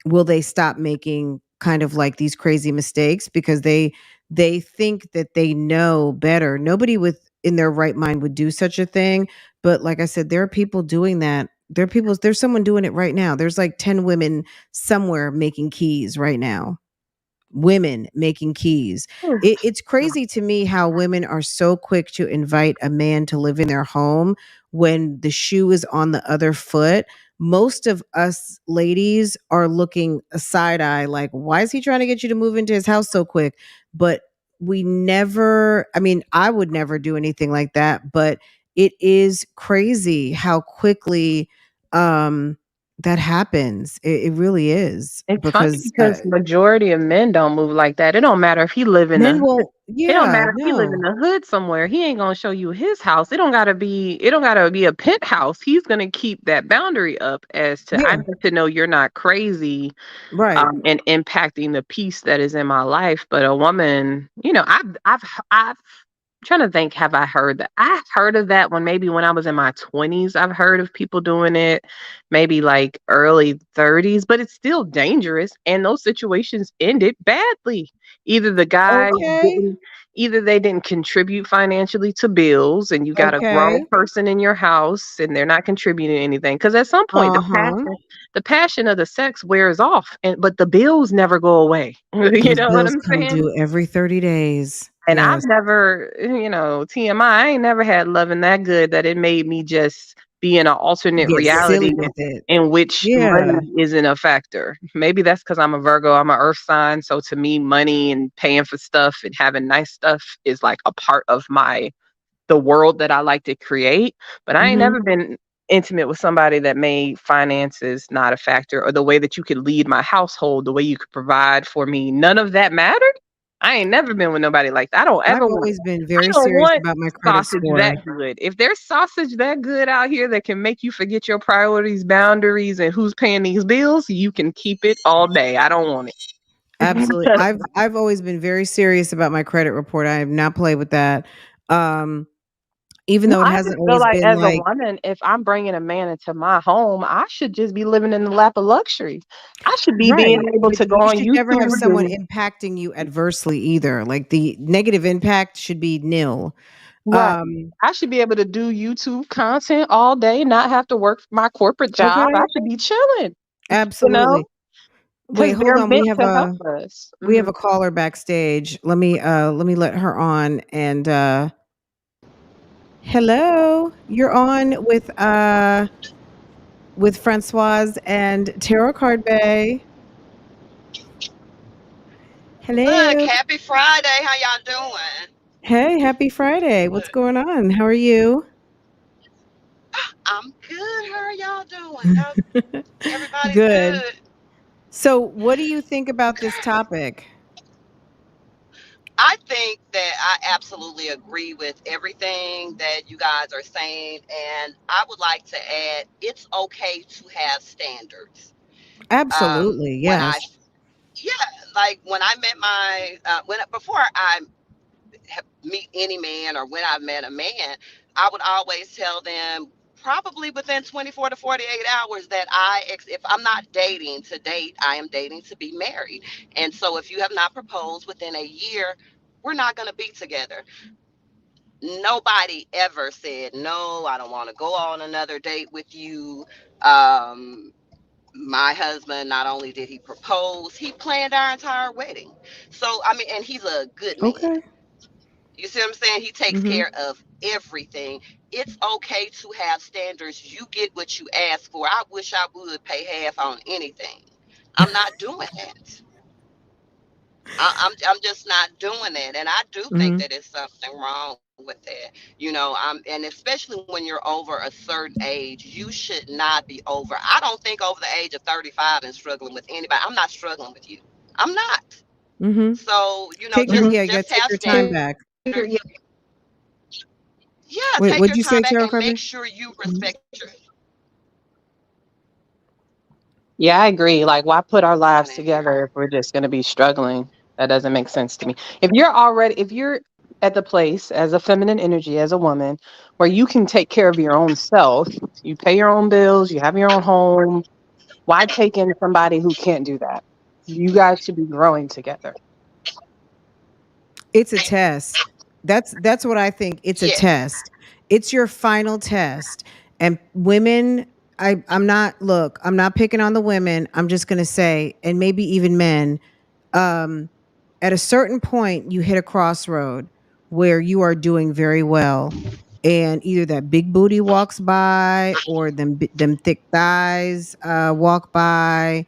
will they stop making kind of like these crazy mistakes because they think that they know better. Nobody with in their right mind would do such a thing, but like I said, there are people doing that. There's someone doing it right now. There's like 10 women somewhere making keys right now. Women making keys. It's crazy to me how women are so quick to invite a man to live in their home when the shoe is on the other foot. Most of us ladies are looking a side eye like, why is he trying to get you to move into his house so quick? But I mean, I would never do anything like that, but it is crazy how quickly that happens. It really is it's funny because because majority of men don't move like that. It don't matter if he live in men the will, It don't yeah, matter if he live in no. the hood somewhere. He ain't gonna show you his house. It don't gotta be a penthouse. He's gonna keep that boundary up as to I Yeah, need to know you're not crazy, right. and impacting the peace that is in my life. But a woman, I've trying to think, have I heard that? I've heard of that when I was in my 20s. I've heard of people doing it, maybe like early 30s, but it's still dangerous. And those situations ended badly. Either the guy Okay. didn't, either they didn't contribute financially to bills, and you got a grown Okay. person in your house and they're not contributing anything. Because at some point, Uh-huh. the passion of the sex wears off, but the bills never go away. You Those know what bills I'm come saying? due every 30 days. And I've Yes. never, TMI, I ain't never had loving that good that it made me just be in an alternate Get silly reality with it. in which Yeah. money isn't a factor. Maybe that's because I'm a Virgo, I'm an earth sign. So to me, money and paying for stuff and having nice stuff is like a part of the world that I like to create. But I ain't Mhm. never been intimate with somebody that made finances not a factor, or the way that you could lead my household, the way you could provide for me. None of that mattered. I ain't never been with nobody like that. I've always been I very don't serious want about my credit sausage that score. good. If there's sausage that good out here that can make you forget your priorities, boundaries, and who's paying these bills, you can keep it all day. I don't want Absolutely. it. I've always been very serious about my credit report. I have not played with that. Um even No, though it I hasn't just feel always like been as a like woman, if I'm bringing a man into my home, I should just be living in the lap of luxury. I should be being right, able but to go you on should never have YouTube someone and impacting you adversely either. Like the negative impact should be nil. right. Um, I should be able to do YouTube content all day, not have to work my corporate job. I okay, should be chilling, you know, absolutely. Wait, because hold they're on. meant to help us. We have a caller backstage. Let me let her on and hello. You're on with Francoise and Tarot Card Bay. Look, Hello. happy Friday. How y'all doing? Hey, happy Friday. What's Look, going on? How are you? I'm good. How are y'all doing? Everybody's Good. good. So, what do you think about this Okay. topic? I think that I absolutely agree with everything that you guys are saying. And I would like to add it's okay to have standards. Absolutely. When I, Yes. yeah, like when I met before I meet any man or when I met a man, I would always tell them probably within 24 to 48 hours that if I'm not dating to date, I am dating to be married. And so if you have not proposed within a year, we're not going to be together. Nobody ever said, no, I don't want to go on another date with you. Um, my husband, not only did he propose, he planned our entire wedding. So, I mean, and he's a good man. Okay. You see what I'm saying? He takes Mhm. care of everything. It's okay to have standards. You get what you ask for. I wish I would pay half on anything. I'm not doing that. I'm just not doing that. And I do think Mhm. that it's something wrong with that. And especially when you're over a certain age, you should not be over. I don't think over the age of 35 and struggling with anybody. I'm not struggling with you. I'm not. Mhm. So, Take your Mhm. yeah, you got just to take have your time standards. back. Yeah. Yeah, Wait, take what'd your you time say, back Tarot and Card make Bay? sure you Mhm. respect your Yeah, I agree. Like, why put our on lives in here. together if we're just going to be struggling? That doesn't make sense to me. If you're at the place as a feminine energy, as a woman, where you can take care of your own self, you pay your own bills, you have your own home, why take in somebody who can't do that? You guys should be growing together. It's a test. That's what I think. It's a Yes. test. It's your final test. And women, I'm not look, I'm not picking on the women. I'm just gonna say, and maybe even men, um, at a certain point you hit a crossroad where you are doing very well. And either that big booty walks by or them thick thighs walk by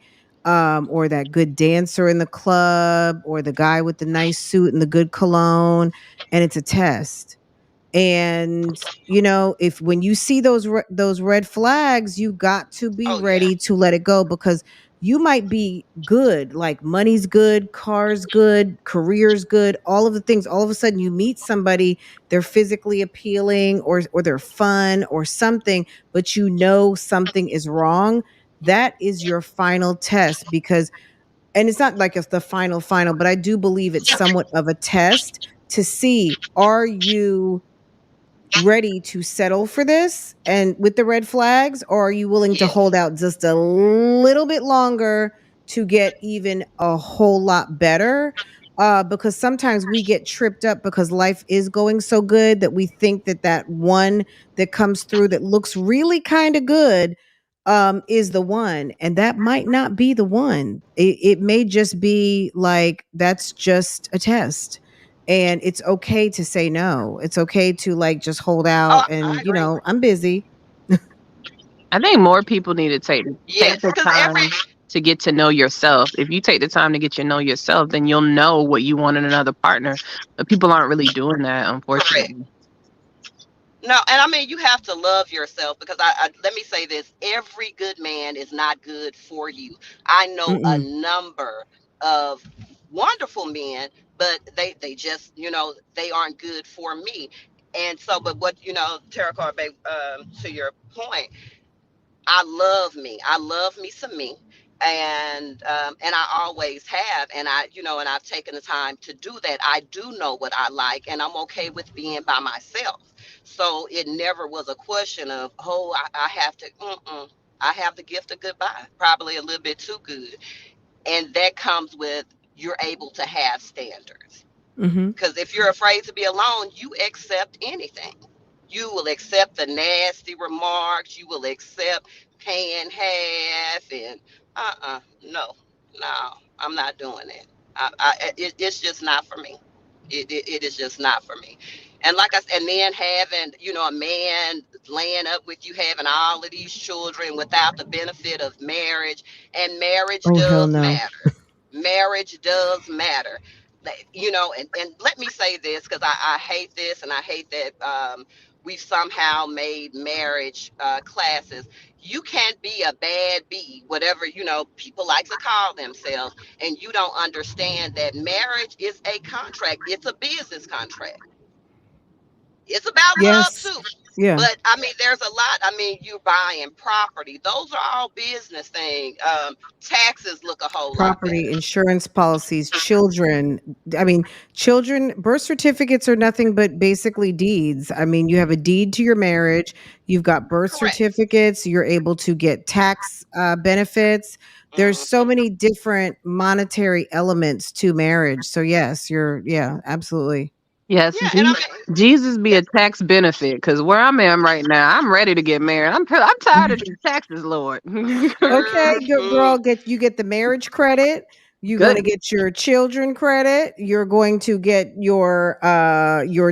or that good dancer in the club, or the guy with the nice suit and the good cologne, and it's a test. And if when you see those red flags, you got to be Oh yeah. ready to let it go, because you might be good, like money's good, cars good, career's good, all of the things. All of a sudden you meet somebody, they're physically appealing, or they're fun or something, but something is wrong. That is your final test, because and it's not like it's the final, but I do believe it's somewhat of a test to see, are you ready to settle for this and with the red flags, or are you willing to hold Yes. out just a little bit longer to get even a whole lot better? Because sometimes we get tripped up because life is going so good that we think that one that comes through that looks really kind of good is the one, and that might not be the one. It may just be like that's just a test, and it's okay to say no. It's okay to like just hold Oh, out I and agree. I'm busy. I think more people need to take Yes, the because time to get to know yourself. If you take the time to get to know yourself, then you'll know what you want in another partner. But people aren't really doing that, correct. unfortunately. No, and I mean you have to love yourself because I let me say this: every good man is not good for you. I know a Mm-mm. number of wonderful men, but they just they aren't good for me. And so, but what Tarot Card Bay, to your point, I love me. I love me some me. And I always have, and and I've taken the time to do that. I do know what I like, and I'm okay with being by myself. So it never was a question of, oh, I have to. I have the gift of goodbye, probably a little bit too good, and that comes with you're able to have standards. Mm-hmm. Because if you're afraid to be alone, you accept anything. You will accept the nasty remarks. You will accept paying half and no, no, I'm not doing it. It's just not for me. It is just not for me. And like I said, and then having, a man laying up with you, having all of these children without the benefit of marriage, and marriage Oh, hell does no. matter. Marriage does matter. And let me say this, because I hate this, and I hate that we've somehow made marriage classes. You can't be a bad bee, whatever, people like to call themselves, and you don't understand that marriage is a contract. It's a business contract. It's about love Yes. too. Yeah. But I mean, there's a lot. I mean, you're buying property. Those are all business things. Taxes look a whole lot Property, better. insurance policies, children. I mean, children, birth certificates are nothing but basically deeds. I mean, you have a deed to your marriage, you've got birth Correct. certificates, you're able to get tax benefits. There's so Hmm. many different monetary elements to marriage. So, yes, yeah, absolutely. Yes, Yeah, and I mean, Jesus be yeah. a tax benefit because where I'm at right now, I'm ready to get married. I'm tired of these taxes, Lord. Okay, Hmm. girl, get the marriage credit. You're going to Good. get your children credit. You're going to get your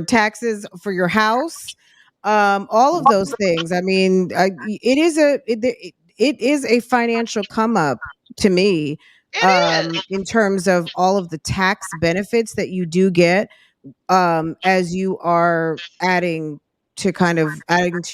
taxes for your house. All of those things. I mean, it is a financial come up to me, It is. in terms of all of the tax benefits that you do get, as you are adding to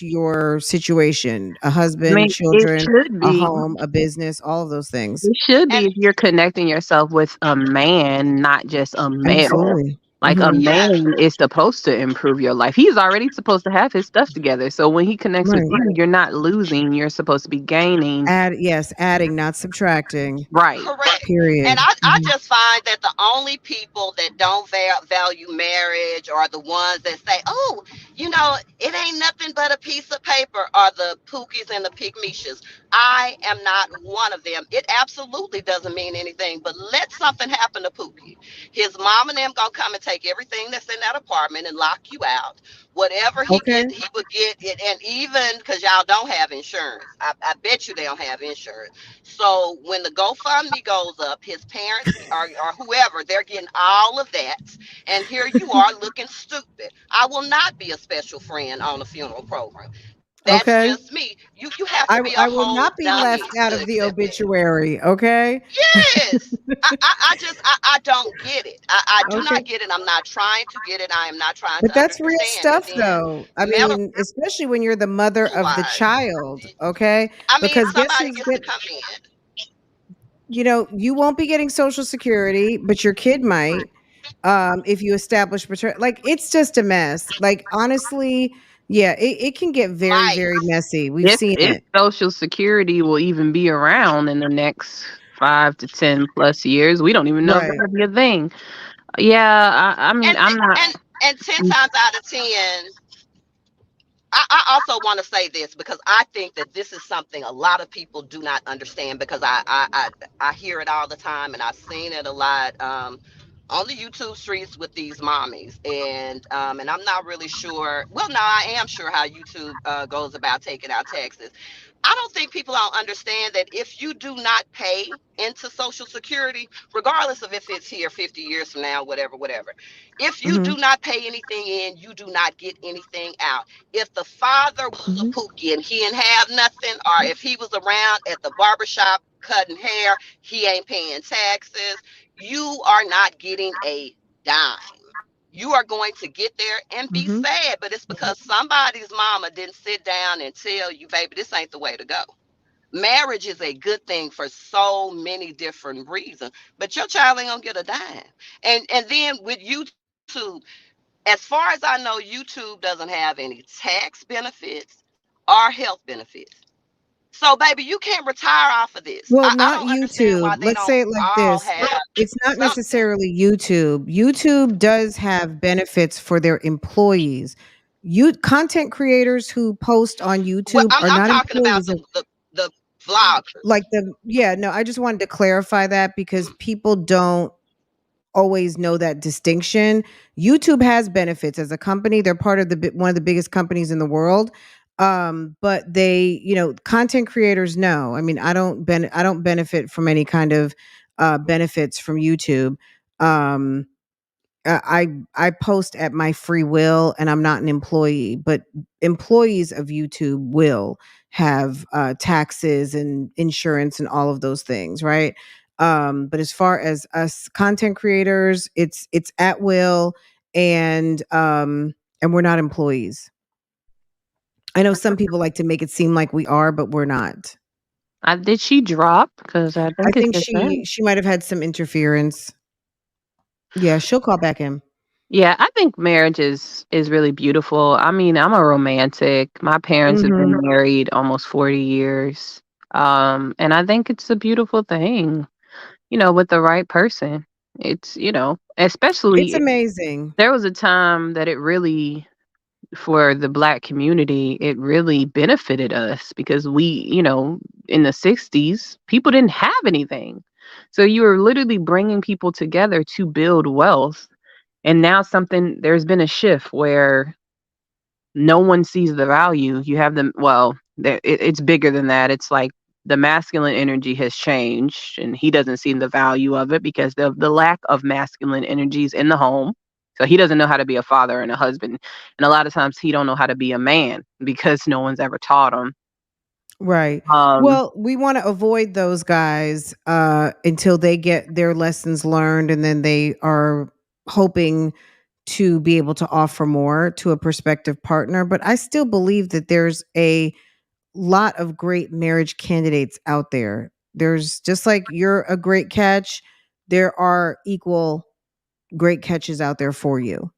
your situation, a I husband, mean, it children, should a be. home, a business, all of those things. It should And be if you're connecting yourself with a man, not just a male. Absolutely. Like a Mhm. yeah, man is supposed to improve your life. He's already supposed to have his stuff together. So when he connects with Right. you, you're not losing. You're supposed to be gaining. Yes, adding, not subtracting. Right. correct. And Period. I Mhm. just find that the only people that don't value marriage are the ones that say, oh, it ain't nothing but a piece of paper, are the Pookies and the Pygmishas. I am not one of them. It absolutely doesn't mean anything, but let something happen to Pookie. His mom and them gonna come and take everything that's in that apartment and lock you out. Whatever Okay. he would get it, and even because y'all don't have insurance, I bet you they don't have insurance. So when the GoFundMe goes up, his parents or whoever, they're getting all of that. And here you are looking stupid. I will not be a special friend on a funeral program. That's Okay. just me. You have to be a I will whole not be left dummy out to of the accept that. obituary. Okay. Yes. I don't get it. I do Okay. not get it. I'm not trying to get it. I am not trying But to that's real understand. And stuff, then though. I medical mean, especially when you're the mother of the wise, child, okay? I mean, Because guess somebody who's gets to get come in. you won't be getting Social Security, but your kid might, if you establish like, it's just a mess. Like, honestly, yeah, it can get very, Mike, very messy. We've If seen it. Social Security will even be around in the next 5 to 10 plus years, we don't even know if Right. that'll be a thing. Yeah, I mean, and I'm not. and 10 times out of 10, I also want to say this because I think that this is something a lot of people do not understand, because I hear it all the time, and I've seen it a lot on the YouTube streets with these mommies, and I'm not really sure. Well, no, I am sure how YouTube goes about taking out taxes. I don't think people don't understand that if you do not pay into Social Security, regardless of if it's here 50 years from now, whatever, whatever, if you Hmm. do not pay anything in, you do not get anything out. If the father was a Hmm. pookie and he didn't have nothing, or if he was around at the barbershop cutting hair, he ain't paying taxes, you are not getting a dime. You are going to get there and be Hmm. sad, but it's because somebody's mama didn't sit down and tell you, baby, this ain't the way to go. Marriage is a good thing for so many different reasons, but your child ain't gonna get a dime. And then with YouTube, as far as I know, YouTube doesn't have any tax benefits or health benefits. So, baby, you can't retire off of this. Well, I not don't understand why YouTube. they Let's don't say it like all this. have It's not something. necessarily YouTube. YouTube does have benefits for their employees. You content creators who post on Well, YouTube are I'm not talking about employees the of the vloggers. like the yeah, no, I just wanted to clarify that because people don't always know that distinction. YouTube has benefits as a company. They're part of one of the biggest companies in the world. But they, content creators know. I mean, I don't benefit from any kind of benefits from YouTube. Um I post at my free will and I'm not an employee, but employees of YouTube will have taxes and insurance and all of those things, right? But as far as us content creators, it's at will and we're not employees. I know some people like to make it seem like we are, but we're not. Did she drop? Because I I think it's think just that. she might have had some interference. Yeah, she'll call back in. Yeah, I think marriage is really beautiful. I mean, I'm a romantic. My parents have been Mhm. married almost 40 years. And I think it's a beautiful thing, with the right person. It's, It's especially amazing. there was a time that it really for the black community, it really benefited us because we, in the 60s, people didn't have anything. So you were literally bringing people together to build wealth. And now there's been a shift where no one sees the value. You have them, well, it's bigger than that. It's like the masculine energy has changed and he doesn't see the value of it because the lack of masculine energies in the home. So he doesn't know how to be a father and a husband. And a lot of times he don't know how to be a man because no one's ever taught him. Right. Um, Well, we want to avoid those guys until they get their lessons learned and then they are hoping to be able to offer more to a prospective partner. But I still believe that there's a lot of great marriage candidates out there. There's just like you're a great catch, there are equal great catches out there for you.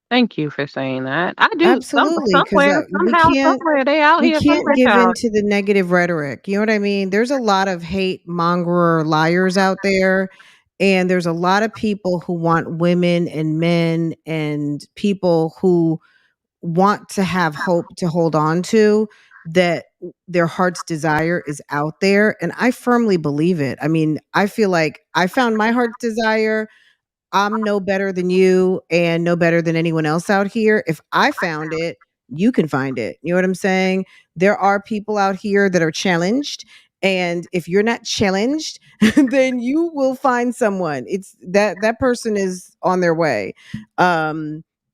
Thank you for saying that. I do Absolutely, because somewhere, we somehow, can't somewhere they out we here can't somewhere, give child. in to the negative rhetoric. You know what I mean? There's a lot of hate monger liars out there, and there's a lot of people who want women and men and people who want to have hope to hold on to that their heart's desire is out there, and I firmly believe it. I mean, I feel like I found my heart's desire. I'm no better than you and no better than anyone else out here. If I found it, you can find it. You know what I'm saying? There are people out here that are challenged. And if you're not challenged, then you will find someone. It's that person is on their way.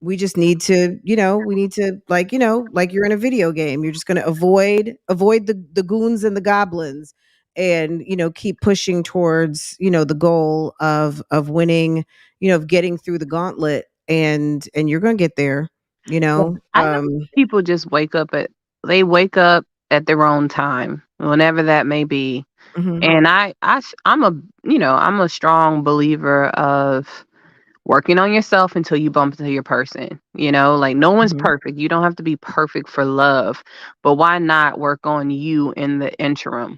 We just need to, we need to like you're in a video game. You're just gonna avoid the goons and the goblins and keep pushing towards the goal of winning, of getting through the gauntlet, and you're going to get there, you Yeah, know. I think people just they wake up at their own time, whenever that may be. Mhm, And I'm a strong believer of working on yourself until you bump into your person. Like no one's mhm. perfect. You don't have to be perfect for love, but why not work on you in the interim?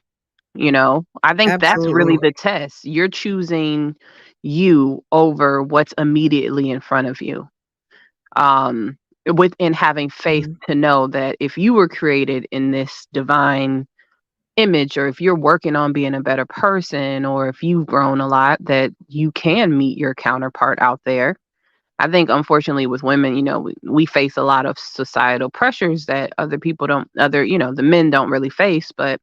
I think that's really Absolutely. the test. You're choosing you over what's immediately in front of you. Um, within having faith Mhm, to know that if you were created in this divine image, or if you're working on being a better person, or if you've grown a lot, that you can meet your counterpart out there. I think unfortunately with women, we face a lot of societal pressures that other people don't, the men don't really face. But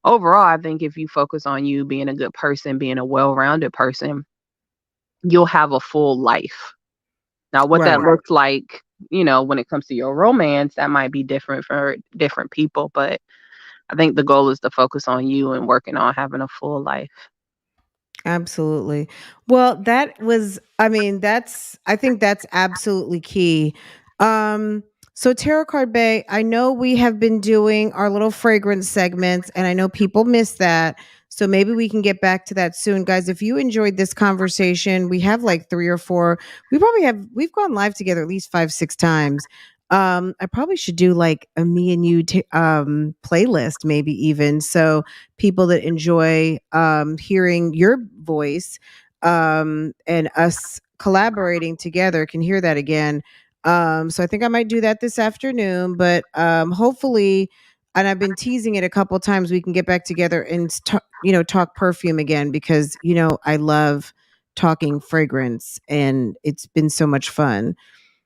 overall, I think if you focus on you being a good person, being a well-rounded person, you'll have a full life. Now, what that right. looks like, when it comes to your romance, that might be different for different people. But I think the goal is to focus on you and working on having a full life. Absolutely. Well, I think that's absolutely key. So Tarot Card Bay, I know we have been doing our little fragrance segments and I know people miss that. So maybe we can get back to that soon. Guys, if you enjoyed this conversation, we have like 3 or 4. We've gone live together at least 5, 6 times. I probably should do like a me and you playlist, maybe even so people that enjoy hearing your voice and us collaborating together can hear that again. So I think I might do that this afternoon, but hopefully, and I've been teasing it a couple times, we can get back together and talk perfume again because I love talking fragrance and it's been so much fun.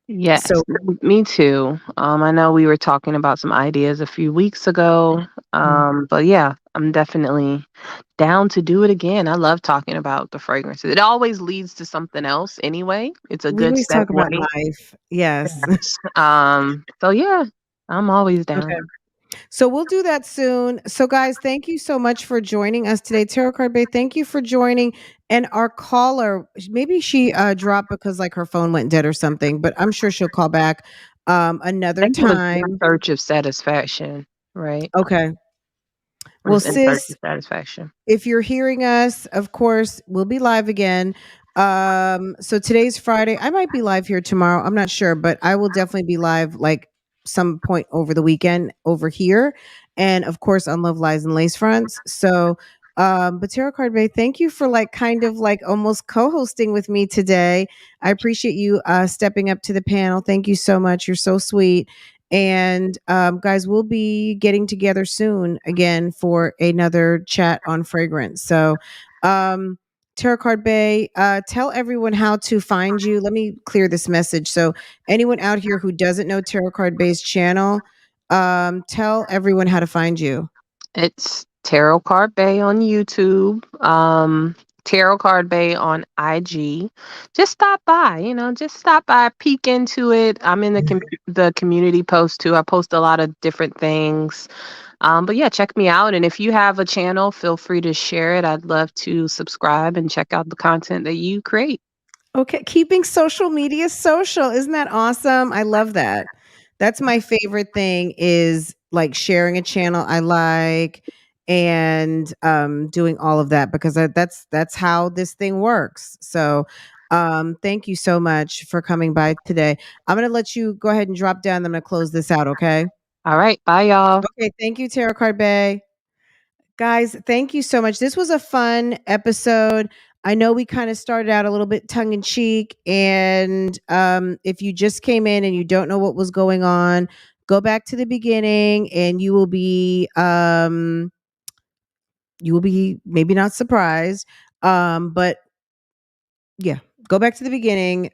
Yes, So me too. I know we were talking about some ideas a few weeks ago. mm, But yeah, I'm definitely down to do it again. I love talking about the fragrances. It always leads to something else anyway. It's a we good always talk about segue. life. Yes. So yeah, I'm always Okay. down. So we'll do that soon. So guys, thank you so much for joining us today. Tarot Card Bay, thank you for joining. And our caller, maybe she dropped because like her phone went dead or something, but I'm sure she'll call back I another think it was in time. search of satisfaction, right? Okay. It Well, was in search sis, of satisfaction. if you're hearing us, of course, we'll be live again. So today's Friday. I might be live here tomorrow. I'm not sure, but I will definitely be live like some point over the weekend over here. And of course on Love Lies and Lace Fronts. So but Tarot Card Bay, thank you for like kind of like almost co-hosting with me today. I appreciate you stepping up to the panel. Thank you so much. You're so sweet. And guys, we'll be getting together soon again for another chat on fragrance. So, Tarot Card Bay, tell everyone how to find you. Let me clear this message. So, anyone out here who doesn't know Tarot Card Bay's channel, tell everyone how to find you. It's Tarot Card Bay on YouTube, Tarot Card Bay on IG. Just stop by, just stop by, peek into it. I'm in the community post too. I post a lot of different things. But yeah, check me out. And if you have a channel, feel free to share it. I'd love to subscribe and check out the content that you create. Okay, keeping social media social. Isn't that awesome? I love that. That's my favorite thing is like sharing a channel I like and doing all of that because that's how this thing works. So, thank you so much for coming by today. I'm going to let you go ahead and drop down. I'm going to close this out, okay? All right. Bye, y'all. Okay, thank you Tarot Card Bay. Guys, thank you so much. This was a fun episode. I know we kind of started out a little bit tongue in cheek. And if you just came in and you don't know what was going on, go back to the beginning and you will be maybe not surprised. But yeah, go back to the beginning.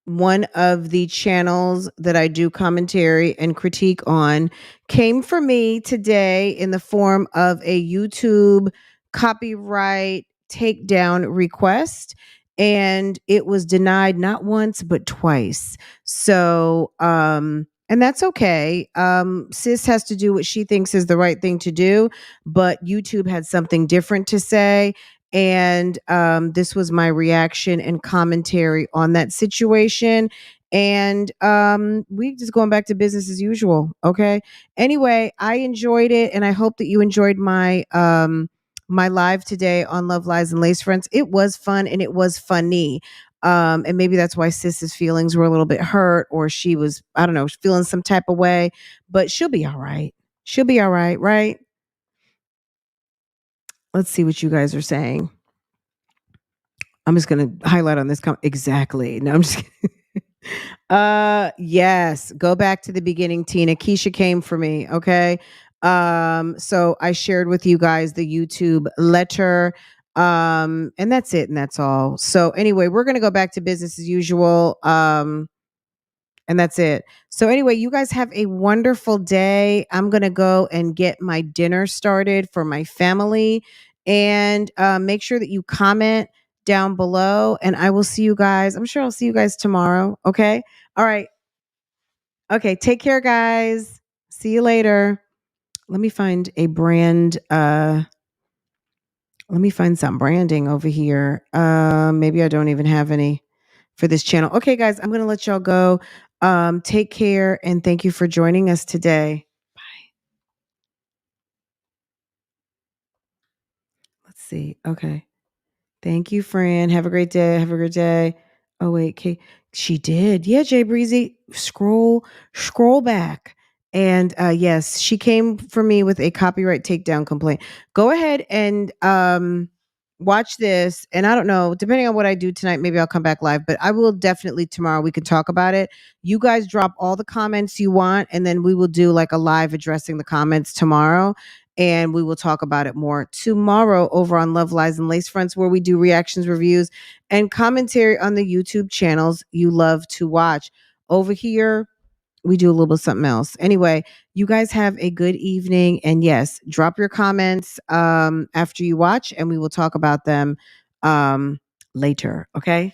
One of the channels that I do commentary and critique on came from me today in the form of a YouTube copyright takedown request. And it was denied not once, but twice. So, and that's okay. Sis has to do what she thinks is the right thing to do, but YouTube had something different to say and this was my reaction and commentary on that situation and we just going back to business as usual. Okay, anyway, I enjoyed it and I hope that you enjoyed my live today on Love Lies and Lace Fronts. It was fun and it was funny, and maybe that's why Sis's feelings were a little bit hurt or she was, I don't know, feeling some type of way, but she'll be all right. She'll be all right, right? Let's see what you guys are saying. I'm just gonna highlight on this exactly. No, I'm just kidding. Yes, go back to the beginning, Tina. Keesha came for me, okay? So I shared with you guys the YouTube letter. And that's it, and that's all. So anyway, we're gonna go back to business as usual. And that's it. So anyway, you guys have a wonderful day. I'm going to go and get my dinner started for my family and make sure that you comment down below and I will see you guys. I'm sure I'll see you guys tomorrow. Okay. All right. Okay. Take care, guys. See you later. Let me find a brand. Let me find some branding over here. Maybe I don't even have any for this channel. Okay, guys, I'm going to let y'all go. Take care and thank you for joining us today. Bye. Let's see. Okay. Thank you, Fran. Have a great day. Have a great day. Oh, wait. She did. Yeah, Jay Breezy. Scroll back. And yes, she came for me with a copyright takedown complaint. Go ahead and watch this. And I don't know, depending on what I do tonight, maybe I'll come back live, but I will definitely tomorrow. We can talk about it. You guys drop all the comments you want, and then we will do like a live addressing the comments tomorrow. And we will talk about it more tomorrow over on Love Lies and Lace Fronts, where we do reactions, reviews, and commentary on the YouTube channels you love to watch. Over here, we do a little bit of something else. Anyway, you guys have a good evening. And yes, drop your comments after you watch, and we will talk about them later. Okay.